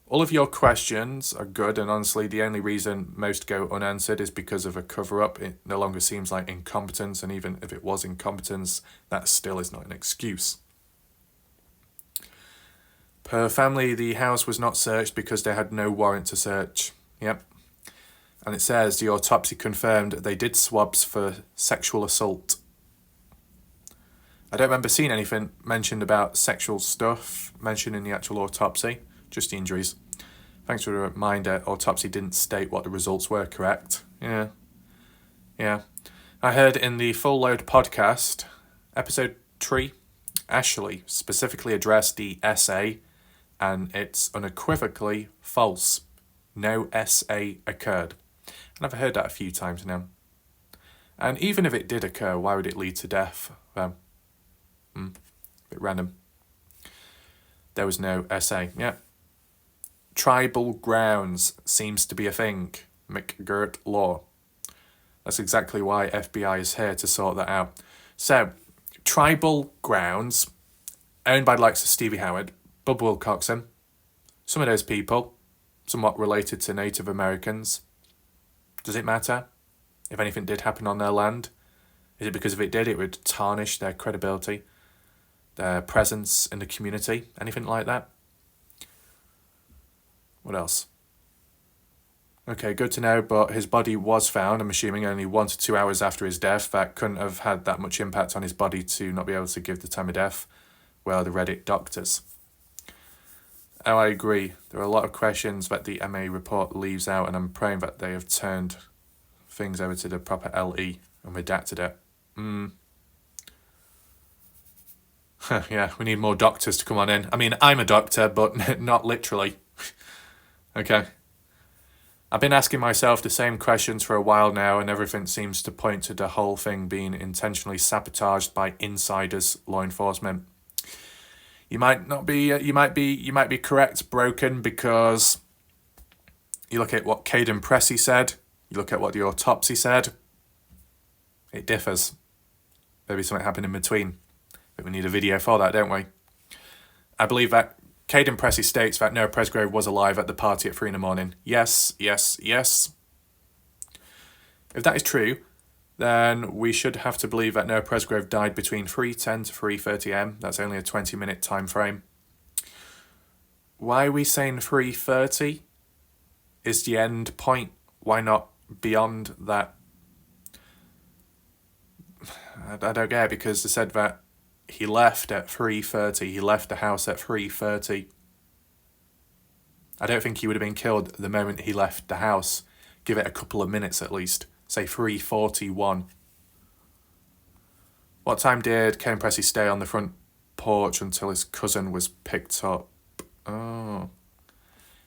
All of your questions are good, and honestly, the only reason most go unanswered is because of a cover-up. It no longer seems like incompetence, and even if it was incompetence, that still is not an excuse. Per family, the house was not searched because they had no warrant to search. Yep. And it says the autopsy confirmed they did swabs for sexual assault. I don't remember seeing anything mentioned about sexual stuff mentioned in the actual autopsy, just the injuries. Thanks for the reminder, autopsy didn't state what the results were, correct? Yeah. I heard in the Full Load podcast, episode 3, Ashley specifically addressed the SA, and it's unequivocally false. No SA occurred. And I've heard that a few times now. And even if it did occur, why would it lead to death? Bit random. There was no SA. Yeah. Tribal grounds seems to be a thing. McGirt law. That's exactly why FBI is here to sort that out. So, tribal grounds, owned by the likes of Stevie Howard, Bub Wilcoxon, some of those people, somewhat related to Native Americans. Does it matter if anything did happen on their land? Is it because if it did, it would tarnish their credibility, their presence in the community, anything like that? What else? Okay, good to know, but his body was found, I'm assuming, only 1 to 2 hours after his death. That couldn't have had that much impact on his body to not be able to give the time of death. Well, the Reddit doctors. Oh, I agree. There are a lot of questions that the MA report leaves out, and I'm praying that they have turned things over to the proper LE and redacted it. Yeah, we need more doctors to come on in. I mean, I'm a doctor, but not literally. Okay. I've been asking myself the same questions for a while now, and everything seems to point to the whole thing being intentionally sabotaged by insiders, law enforcement. You might be correct, Broken, because you look at what Caden Pressey said, you look at what the autopsy said, it differs. Maybe something happened in between. But we need a video for that, don't we? I believe that Caden Pressey states that Noah Presgrove was alive at the party at 3 in the morning. Yes. If that is true, then we should have to believe that Noah Presgrove died between 3:10 to 3:30 am. That's only a 20-minute time frame. Why are we saying 3:30 is the end point? Why not beyond that? I don't get it, because they said that he left at 3:30. He left the house at 3:30. I don't think he would have been killed the moment he left the house. Give it a couple of minutes at least. Say 3:41. What time did Kane Pressey stay on the front porch until his cousin was picked up? Oh.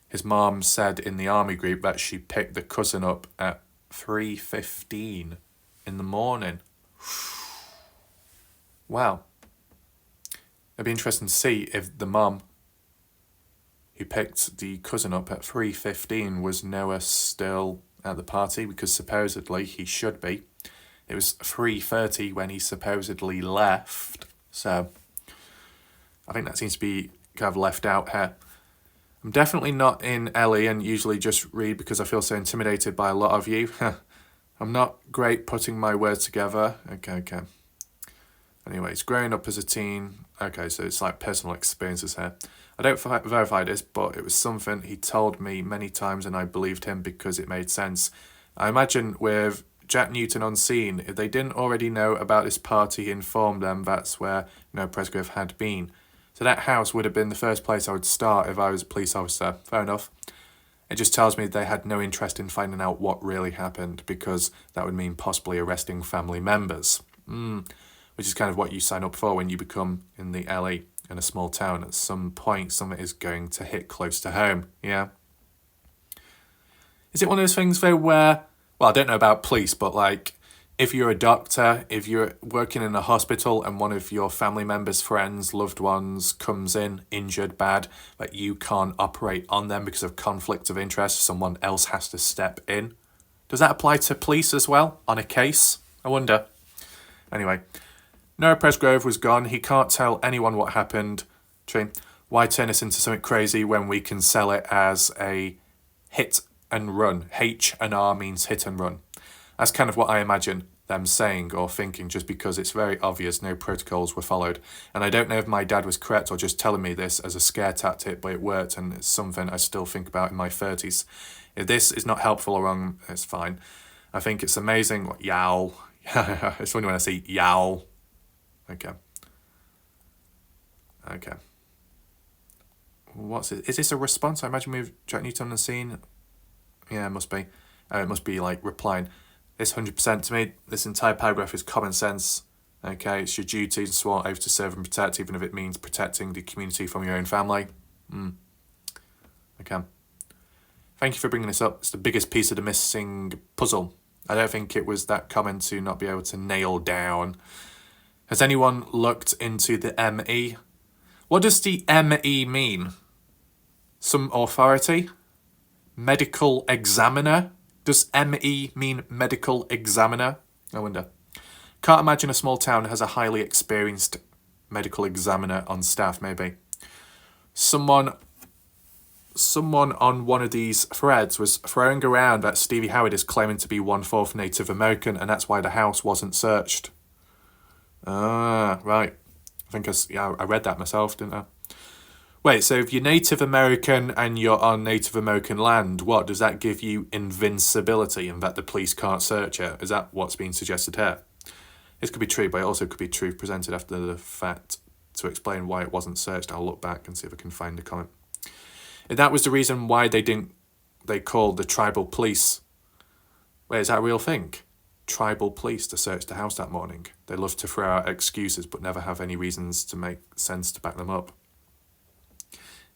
His mom said in the army group that she picked the cousin up at 3:15 in the morning. Wow. It'd be interesting to see if the mom who picked the cousin up at 3:15 was Noah still at the party, because supposedly he should be. It was 3:30 when he supposedly left, so I think that seems to be kind of left out here. I'm definitely not in Ellie and usually just read because I feel so intimidated by a lot of you. I'm not great putting my words together. Okay. Anyways, growing up as a teen. Okay, so it's like personal experiences here. I don't verify this, but it was something he told me many times and I believed him because it made sense. I imagine with Jack Newton on scene, if they didn't already know about this party, he informed them that's where Noah Presgrove had been. So that house would have been the first place I would start if I was a police officer. Fair enough. It just tells me they had no interest in finding out what really happened, because that would mean possibly arresting family members. Which is kind of what you sign up for when you become in the LA in a small town. At some point, something is going to hit close to home, yeah? Is it one of those things, though, where, well, I don't know about police, but like, if you're a doctor, if you're working in a hospital and one of your family members, friends, loved ones comes in injured bad, but you can't operate on them because of conflict of interest, someone else has to step in. Does that apply to police as well, on a case? I wonder. Anyway, Noah Presgrove was gone. He can't tell anyone what happened. Why turn this into something crazy when we can sell it as a hit and run? H&R means hit and run. That's kind of what I imagine them saying or thinking, just because it's very obvious no protocols were followed. And I don't know if my dad was correct or just telling me this as a scare tactic, but it worked, and it's something I still think about in my 30s. If this is not helpful or wrong, it's fine. I think it's amazing. Yowl. It's funny when I say yowl. Okay. What's it? Is this a response? I imagine with Jack Newton on the scene. Yeah, it must be. It must be like replying. This 100% to me. This entire paragraph is common sense. Okay, it's your duty and sworn oath to serve and protect, even if it means protecting the community from your own family. Okay. Thank you for bringing this up. It's the biggest piece of the missing puzzle. I don't think it was that common to not be able to nail down. Has anyone looked into the ME? What does the ME mean? Some authority? Medical examiner? Does ME mean medical examiner? I wonder. Can't imagine a small town has a highly experienced medical examiner on staff, maybe. Someone on one of these threads was throwing around that Stevie Howard is claiming to be 1/4 Native American, and that's why the house wasn't searched. Ah, right. I think I read that myself, didn't I? Wait, so if you're Native American and you're on Native American land, what, does that give you invincibility and that the police can't search it? Is that what's being suggested here? This could be true, but it also could be truth presented after the fact to explain why it wasn't searched. I'll look back and see if I can find the comment. If that was the reason why they called the tribal police. Wait, is that a real thing? Tribal police to search the house that morning. They love to throw out excuses but never have any reasons to make sense to back them up.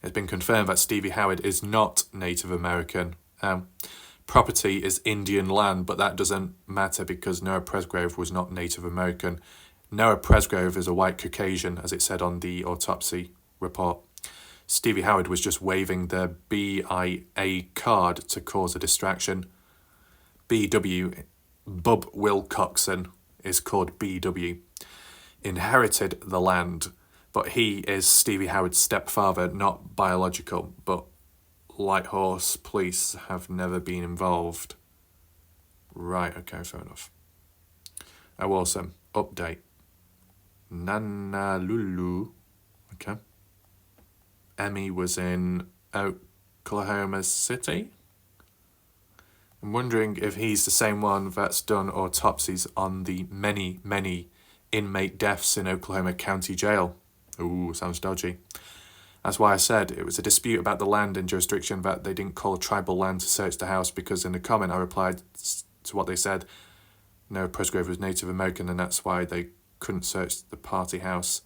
It's been confirmed that Stevie Howard is not Native American. Property is Indian land, but that doesn't matter because Noah Presgrove was not Native American. Noah Presgrove is a white Caucasian, as it said on the autopsy report. Stevie Howard was just waving the BIA card to cause a distraction. BW, Bub Wilcoxon, is called BW, inherited the land, but he is Stevie Howard's stepfather, not biological, but Lighthorse police have never been involved. Right, okay, fair enough. Oh, awesome. Update. Nanalulu. Okay. Emmy was in Oklahoma City. I'm wondering if he's the same one that's done autopsies on the many, many inmate deaths in Oklahoma County Jail. Ooh, sounds dodgy. That's why I said it was a dispute about the land and jurisdiction that they didn't call tribal land to search the house, because in the comment I replied to what they said. Noah Presgrove was Native American, and that's why they couldn't search the party house.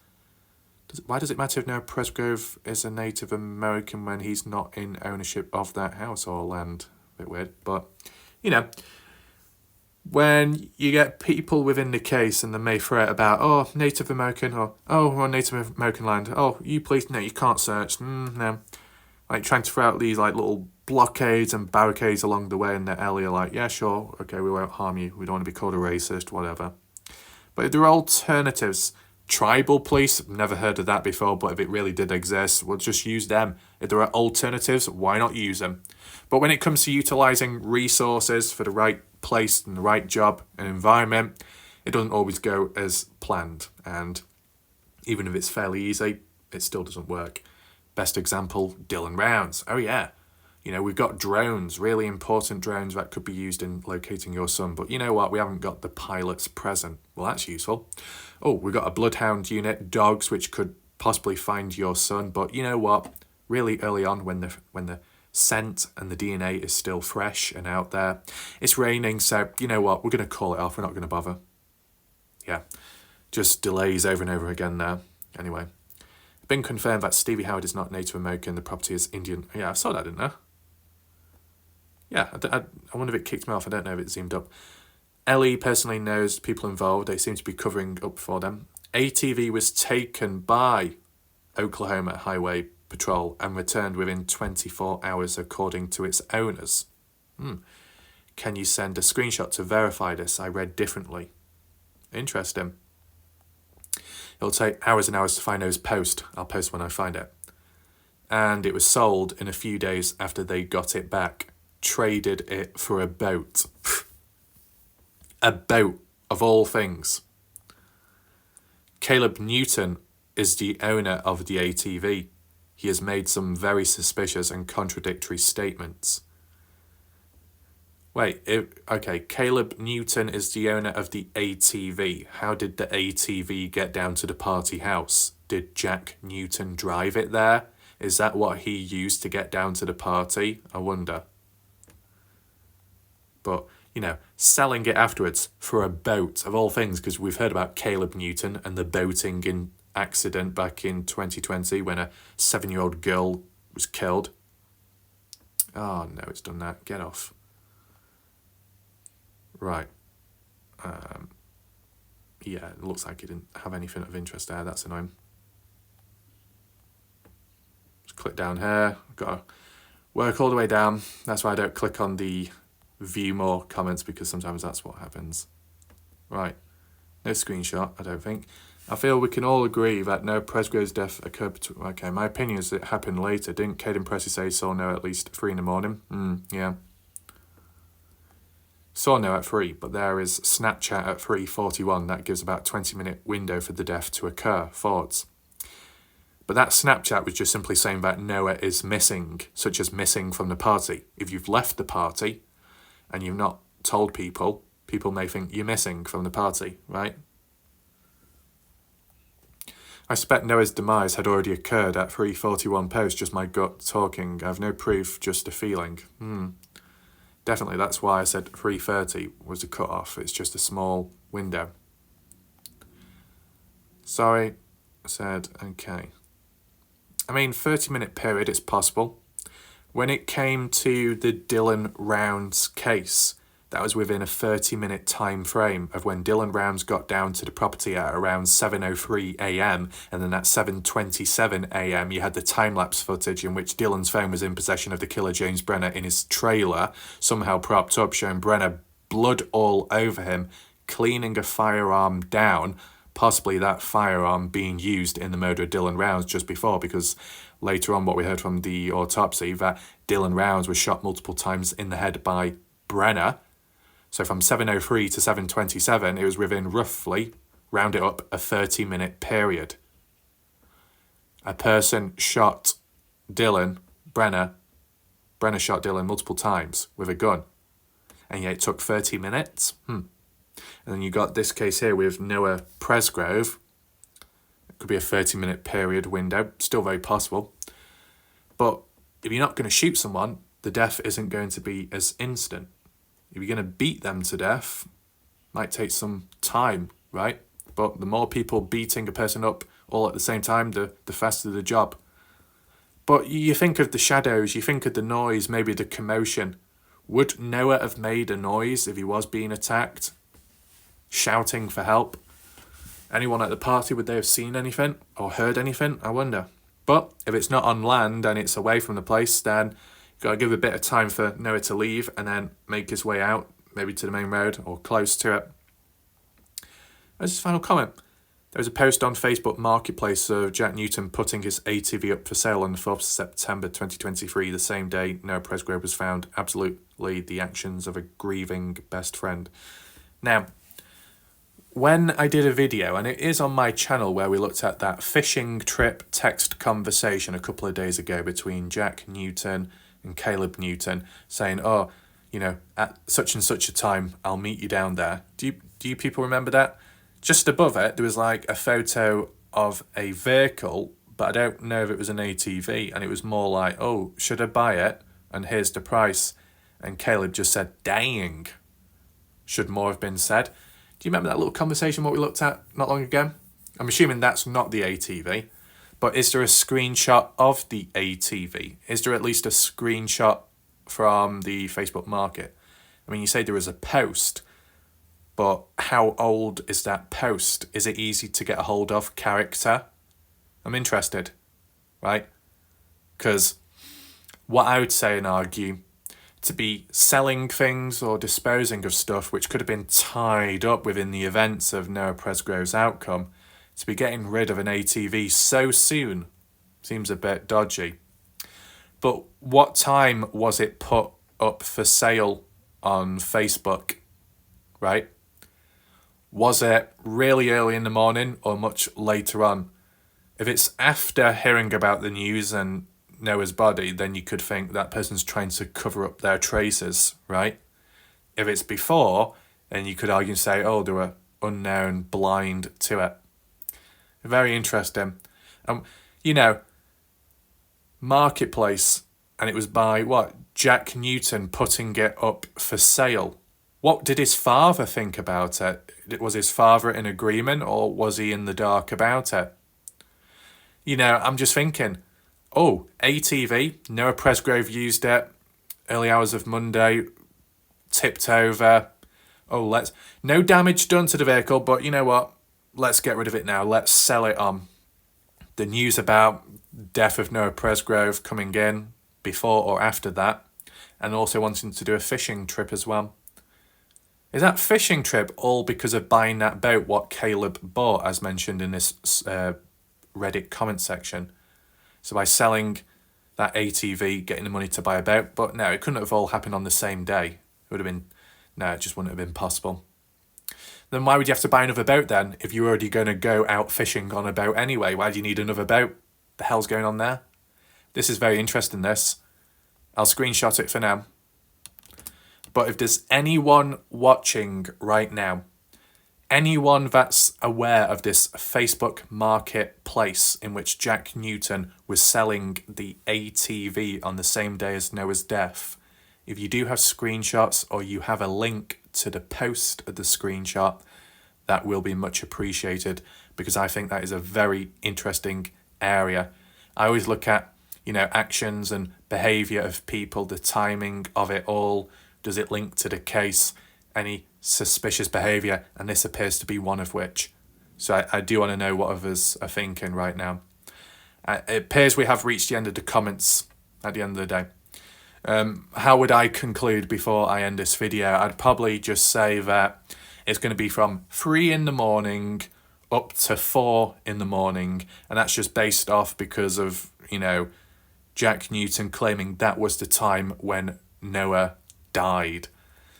Why does it matter if Noah Presgrove is a Native American when he's not in ownership of that house or land? A bit weird, but, you know, when you get people within the case and they may threat about, oh, Native American, or, oh, we're on Native American land, oh, you please, no, you can't search, no. Like, trying to throw out these, like, little blockades and barricades along the way in the area, like, yeah, sure, okay, we won't harm you, we don't want to be called a racist, whatever. But if there are alternatives, tribal police, never heard of that before, but if it really did exist, we'll just use them. If there are alternatives, why not use them? But when it comes to utilising resources for the right place and the right job and environment, it doesn't always go as planned. And even if it's fairly easy, it still doesn't work. Best example, Dylan Rounds. Oh yeah, you know, we've got drones, really important drones that could be used in locating your son. But you know what? We haven't got the pilots present. Well, that's useful. Oh, we've got a bloodhound unit, dogs, which could possibly find your son. But you know what? Really early on, when the scent and the DNA is still fresh and out there, it's raining. So you know what? We're going to call it off. We're not going to bother. Yeah, just delays over and over again there. Anyway, been confirmed that Stevie Howard is not Native American. The property is Indian. Yeah, I saw that, didn't I? Yeah, I wonder if it kicked me off. I don't know if it zoomed up. Ellie personally knows people involved. They seem to be covering up for them. ATV was taken by Oklahoma Highway Patrol and returned within 24 hours according to its owners. Can you send a screenshot to verify this? I read differently. Interesting. It'll take hours and hours to find those post. I'll post when I find it. And it was sold in a few days after they got it back. Traded it for a boat. A boat, of all things. Caleb Newton is the owner of the ATV. He has made some very suspicious and contradictory statements. Okay, Caleb Newton is the owner of the ATV. How did the ATV get down to the party house? Did Jack Newton drive it there? Is that what he used to get down to the party? I wonder. But, you know, selling it afterwards for a boat, of all things, because we've heard about Caleb Newton and the boating accident back in 2020 when a 7-year-old girl was killed. Oh, no, it's done that. Get off. Right. Yeah, it looks like it didn't have anything of interest there. That's annoying. Just click down here. I've got to work all the way down. That's why I don't click on the view more comments, because sometimes that's what happens. Right. No screenshot, I don't think. I feel we can all agree that Noah Presgrove's death occurred okay, my opinion is it happened later. Didn't Caden Pressey say saw Noah at least 3 in the morning? Yeah. Saw Noah at 3, but there is Snapchat at 3:41. That gives about 20-minute window for the death to occur. Thoughts? But that Snapchat was just simply saying that Noah is missing, such as missing from the party. If you've left the party and you've not told people, people may think you're missing from the party, right? I suspect Noah's demise had already occurred at 3:41 post, just my gut talking. I have no proof, just a feeling. Definitely, that's why I said 3:30 was a cut-off. It's just a small window. Sorry, I said, okay. I mean, 30-minute period, it's possible. When it came to the Dylan Rounds case, that was within a 30-minute time frame of when Dylan Rounds got down to the property at around 7:03 a.m. and then at 7:27 a.m. you had the time-lapse footage in which Dylan's phone was in possession of the killer James Brenner in his trailer, somehow propped up, showing Brenner blood all over him, cleaning a firearm down, possibly that firearm being used in the murder of Dylan Rounds just before, because later on what we heard from the autopsy, that Dylan Rounds was shot multiple times in the head by Brenner. So from 7:03 to 7:27, it was within roughly, round it up, a 30-minute period. A person shot Brenner shot Dylan multiple times with a gun. And yet it took 30 minutes. And then you got this case here with Noah Presgrove. It could be a 30-minute period window. Still very possible. But if you're not going to shoot someone, the death isn't going to be as instant. If you're going to beat them to death, might take some time, right? But the more people beating a person up all at the same time, the faster the job. But you think of the shadows, you think of the noise, maybe the commotion. Would Noah have made a noise if he was being attacked? Shouting for help? Anyone at the party, would they have seen anything or heard anything? I wonder. But if it's not on land and it's away from the place, then you've got to give a bit of time for Noah to leave and then make his way out, maybe to the main road or close to it. As his final comment, there was a post on Facebook Marketplace of Jack Newton putting his ATV up for sale on the 4th of September 2023, the same day Noah Presgrove was found. Absolutely the actions of a grieving best friend. Now, when I did a video, and it is on my channel, where we looked at that fishing trip text conversation a couple of days ago between Jack Newton and Caleb Newton, saying, oh, you know, at such and such a time, I'll meet you down there. Do you people remember that? Just above it, there was like a photo of a vehicle, but I don't know if it was an ATV, and it was more like, oh, should I buy it? And here's the price. And Caleb just said, dang. Should more have been said? Do you remember that little conversation what we looked at not long ago? I'm assuming that's not the ATV, but is there a screenshot of the ATV? Is there at least a screenshot from the Facebook Market? I mean, you say there was a post, but how old is that post? Is it easy to get a hold of character? I'm interested, right? Because what I would say and argue, to be selling things or disposing of stuff which could have been tied up within the events of Noah Presgrove's outcome, to be getting rid of an ATV so soon seems a bit dodgy. But what time was it put up for sale on Facebook, right? Was it really early in the morning or much later on? If it's after hearing about the news and Noah's body, then you could think that person's trying to cover up their traces, right? If it's before, then you could argue and say, oh, they were unknown, blind to it. Very interesting. You know, Marketplace, and it was by, Jack Newton putting it up for sale. What did his father think about it? Was his father in agreement, or was he in the dark about it? You know, I'm just thinking, oh, ATV, Noah Presgrove used it, early hours of Monday, tipped over. Oh, no damage done to the vehicle, but you know what? Let's get rid of it now. Let's sell it on. The news about death of Noah Presgrove coming in before or after that, and also wanting to do a fishing trip as well. Is that fishing trip all because of buying that boat, what Caleb bought, as mentioned in this Reddit comment section? So by selling that ATV, getting the money to buy a boat. But no, it couldn't have all happened on the same day. It would have been, no, it just wouldn't have been possible. Then why would you have to buy another boat then, if you're already going to go out fishing on a boat anyway? Why do you need another boat? The hell's going on there? This is very interesting, this. I'll screenshot it for now. But if there's anyone watching right now, anyone that's aware of this Facebook Marketplace in which Jack Newton was selling the ATV on the same day as Noah's death, if you do have screenshots or you have a link to the post of the screenshot, that will be much appreciated, because I think that is a very interesting area. I always look at, you know, actions and behaviour of people, the timing of it all. Does it link to the case? Any suspicious behaviour? And this appears to be one of which. So I do want to know what others are thinking right now. It appears we have reached the end of the comments at the end of the day. How would I conclude before I end this video? I'd probably just say that it's going to be from 3 in the morning up to 4 in the morning. And that's just based off because of, you know, Jack Newton claiming that was the time when Noah died.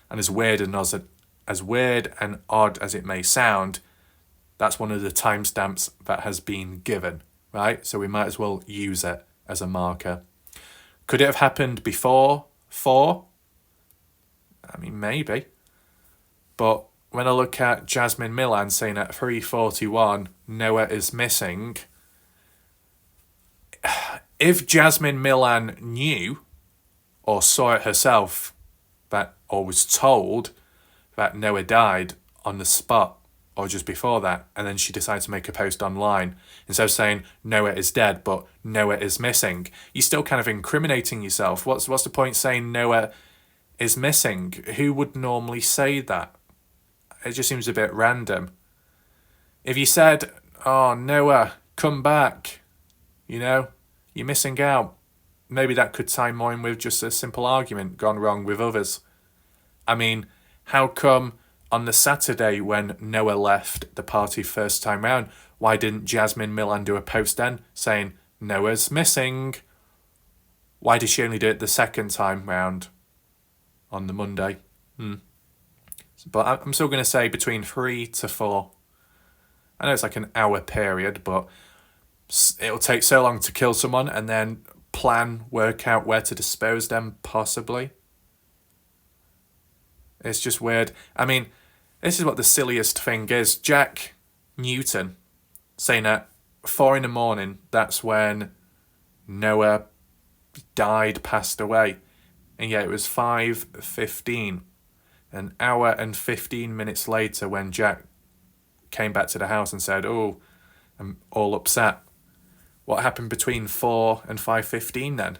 And as weird and odd as it may sound, that's one of the timestamps that has been given, right? So we might as well use it as a marker. Could it have happened before 4? I mean, maybe. But when I look at Jasmine Millan saying at 3:41, Noah is missing, if Jasmine Millan knew or saw it herself, or was told that Noah died on the spot or just before that, and then she decided to make a post online, instead of saying Noah is dead but Noah is missing, you're still kind of incriminating yourself. What's the point saying Noah is missing? Who would normally say that? It just seems a bit random. If you said, oh, Noah, come back, you're missing out, maybe that could tie more in with just a simple argument gone wrong with others. I mean, how come on the Saturday when Noah left the party first time round, why didn't Jasmine Millan do a post then saying Noah's missing? Why did she only do it the second time round on the Monday? But I'm still going to say between 3 to 4. I know it's like an hour period, but it'll take so long to kill someone and then work out where to dispose them, possibly. It's just weird. I mean, this is what the silliest thing is. Jack Newton saying at 4 a.m, that's when Noah died, passed away. And yet it was 5:15. An hour and 15 minutes later when Jack came back to the house and said, oh, I'm all upset. What happened between 4 and 5:15 then?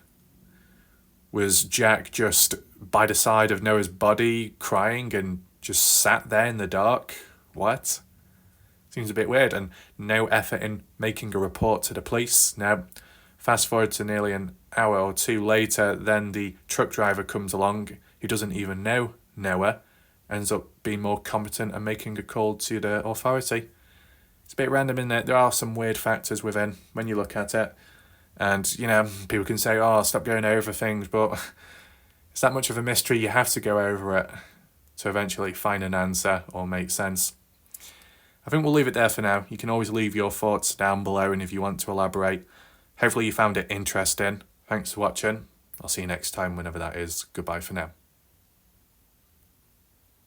Was Jack just by the side of Noah's body crying and just sat there in the dark? What? Seems a bit weird, and no effort in making a report to the police. Now, fast forward to nearly an hour or two later, then the truck driver comes along who doesn't even know Noah, ends up being more competent and making a call to the authority. It's a bit random, isn't it? There are some weird factors within when you look at it. And, people can say, oh, stop going over things, but it's that much of a mystery you have to go over it to eventually find an answer or make sense. I think we'll leave it there for now. You can always leave your thoughts down below, and if you want to elaborate. Hopefully you found it interesting. Thanks for watching. I'll see you next time, whenever that is. Goodbye for now.